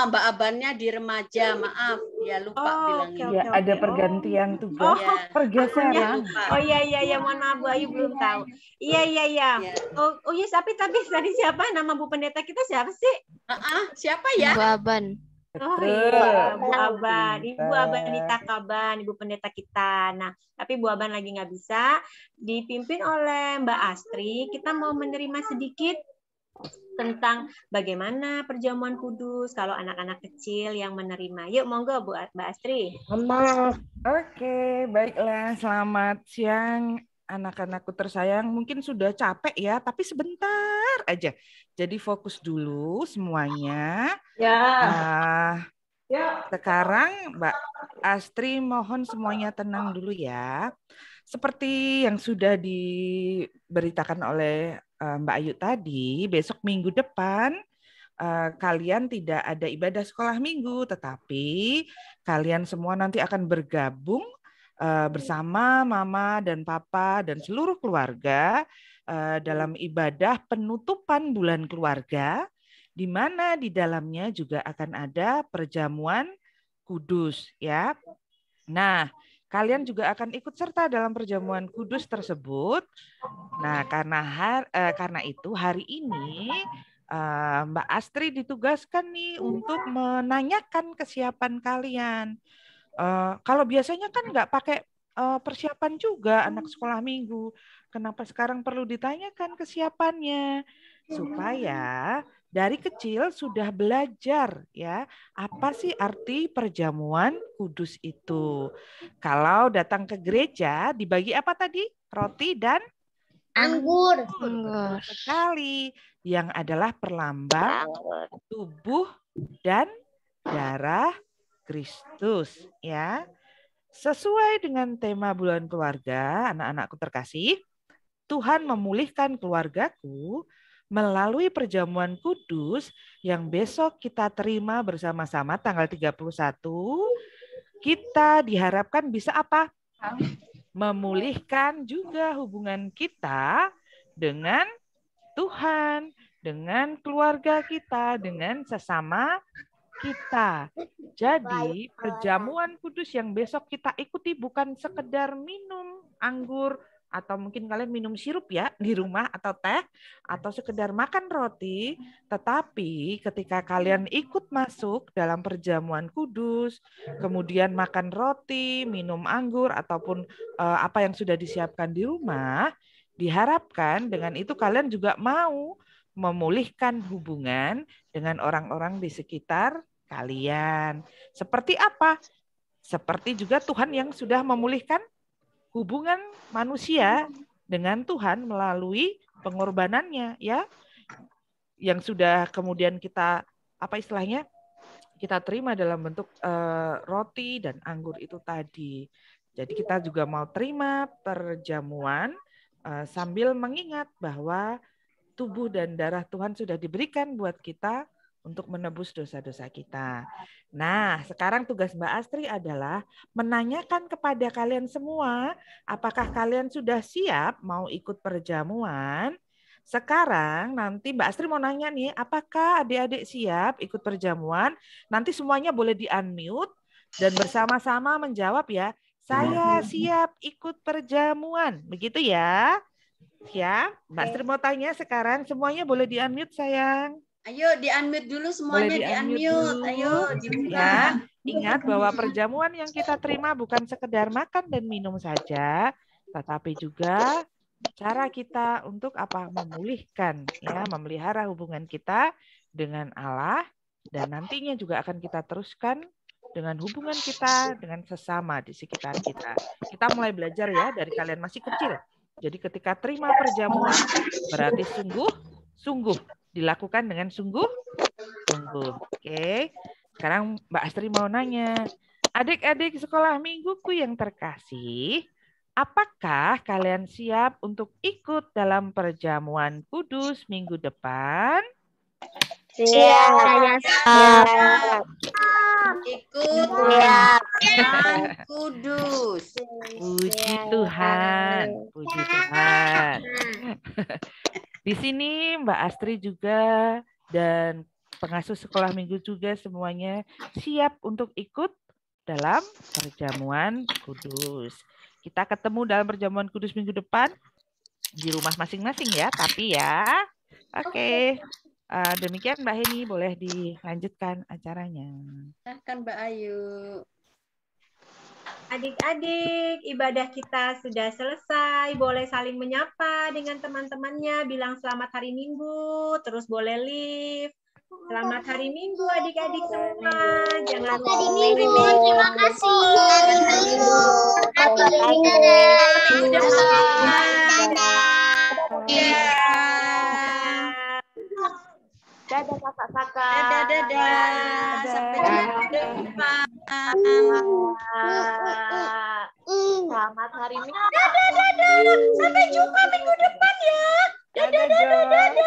Mbak Abannya di remaja, maaf. Ya lupa bilangnya. oke, Ya, oke. ada pergantian tugas, Ya. pergeseran. Oh iya, mohon maaf Bu Ayu belum tahu. Iya. Ya. Oh iya, tapi tadi siapa nama Bu Pendeta kita siapa sih? Siapa ya? Bu Aban. Oh Betul. iya, Bu Aban, Pintar. Ibu Abanita Kaban, Ibu Pendeta kita. Nah, tapi Bu Aban lagi nggak bisa, dipimpin oleh Mbak Astri. Kita mau menerima sedikit tentang bagaimana perjamuan kudus kalau anak-anak kecil yang menerima. Yuk, monggo Mbak Astri. Oke, baiklah. Selamat siang anak-anakku tersayang. Mungkin sudah capek ya, tapi sebentar aja. Jadi fokus dulu semuanya. Sekarang Mbak Astri mohon semuanya tenang dulu ya. Seperti yang sudah diberitakan oleh Mbak Ayu tadi, besok minggu depan kalian tidak ada ibadah sekolah minggu, tetapi kalian semua nanti akan bergabung bersama Mama dan Papa dan seluruh keluarga dalam ibadah penutupan bulan keluarga, di mana di dalamnya juga akan ada perjamuan kudus ya. Nah, kalian juga akan ikut serta dalam perjamuan kudus tersebut. Nah, karena itu hari ini Mbak Astri ditugaskan nih untuk menanyakan kesiapan kalian. Kalau biasanya kan nggak pakai persiapan juga anak sekolah minggu. Kenapa sekarang perlu ditanyakan kesiapannya? Supaya dari kecil sudah belajar ya apa sih arti perjamuan kudus itu. Kalau datang ke gereja dibagi apa tadi? Roti dan Anggur. betul sekali, yang adalah perlambang tubuh dan darah Kristus ya. Sesuai dengan tema bulan keluarga, anak-anakku terkasih, Tuhan memulihkan keluargaku melalui perjamuan kudus yang besok kita terima bersama-sama tanggal 31. Kita diharapkan bisa apa? Memulihkan juga hubungan kita dengan Tuhan, dengan keluarga kita, dengan sesama kita. Jadi perjamuan kudus yang besok kita ikuti bukan sekedar minum anggur atau mungkin kalian minum sirup ya di rumah atau teh atau sekedar makan roti, tetapi ketika kalian ikut masuk dalam perjamuan kudus, kemudian makan roti, minum anggur ataupun apa yang sudah disiapkan di rumah, diharapkan dengan itu kalian juga mau memulihkan hubungan dengan orang-orang di sekitar kalian. Seperti apa? Seperti juga Tuhan yang sudah memulihkan hubungan manusia dengan Tuhan melalui pengorbanannya ya. Yang sudah kemudian kita apa istilahnya? Kita terima dalam bentuk roti dan anggur itu tadi. Jadi kita juga mau terima perjamuan sambil mengingat bahwa tubuh dan darah Tuhan sudah diberikan buat kita untuk menebus dosa-dosa kita. Nah, sekarang tugas Mbak Astri adalah menanyakan kepada kalian semua, apakah kalian sudah siap mau ikut perjamuan? Sekarang nanti Mbak Astri mau nanya nih, apakah adik-adik siap ikut perjamuan? Nanti semuanya boleh di-unmute dan bersama-sama menjawab ya. Saya siap ikut perjamuan. Begitu ya. Ya, Mbak Astri mau tanya sekarang, semuanya boleh di-unmute sayang. Ayo di-unmute dulu semuanya, di-unmute. Ayo dibuka. Ya, ingat bahwa perjamuan yang kita terima bukan sekedar makan dan minum saja, tetapi juga cara kita untuk apa? Memulihkan ya, memelihara hubungan kita dengan Allah dan nantinya juga akan kita teruskan dengan hubungan kita dengan sesama di sekitar kita. Kita mulai belajar ya dari kalian masih kecil. Jadi ketika terima perjamuan berarti sungguh dilakukan dengan sungguh-sungguh. Oke. Sekarang Mbak Astri mau nanya, adik-adik sekolah mingguku yang terkasih, apakah kalian siap untuk ikut dalam perjamuan kudus minggu depan? Siap. Ikut perjamuan kudus. Puji Tuhan, puji Tuhan. Di sini Mbak Astri juga dan pengasuh sekolah minggu juga semuanya siap untuk ikut dalam perjamuan kudus. Kita ketemu dalam perjamuan kudus minggu depan di rumah masing-masing ya, tapi ya. Oke. Demikian Mbak Heni, boleh dilanjutkan acaranya. Silahkan Mbak Ayu. Adik-adik, ibadah kita sudah selesai. Boleh saling menyapa dengan teman-temannya, bilang selamat hari Minggu, terus boleh live. Selamat hari Minggu adik-adik semua. Jangan lupa Hari Minggu, terima kasih. Hari Minggu. Dadah kakak-kakak. Dadah. Sampai jumpa depan. Selamat hari Minggu. Dadah. Sampai jumpa minggu depan ya. Dadah.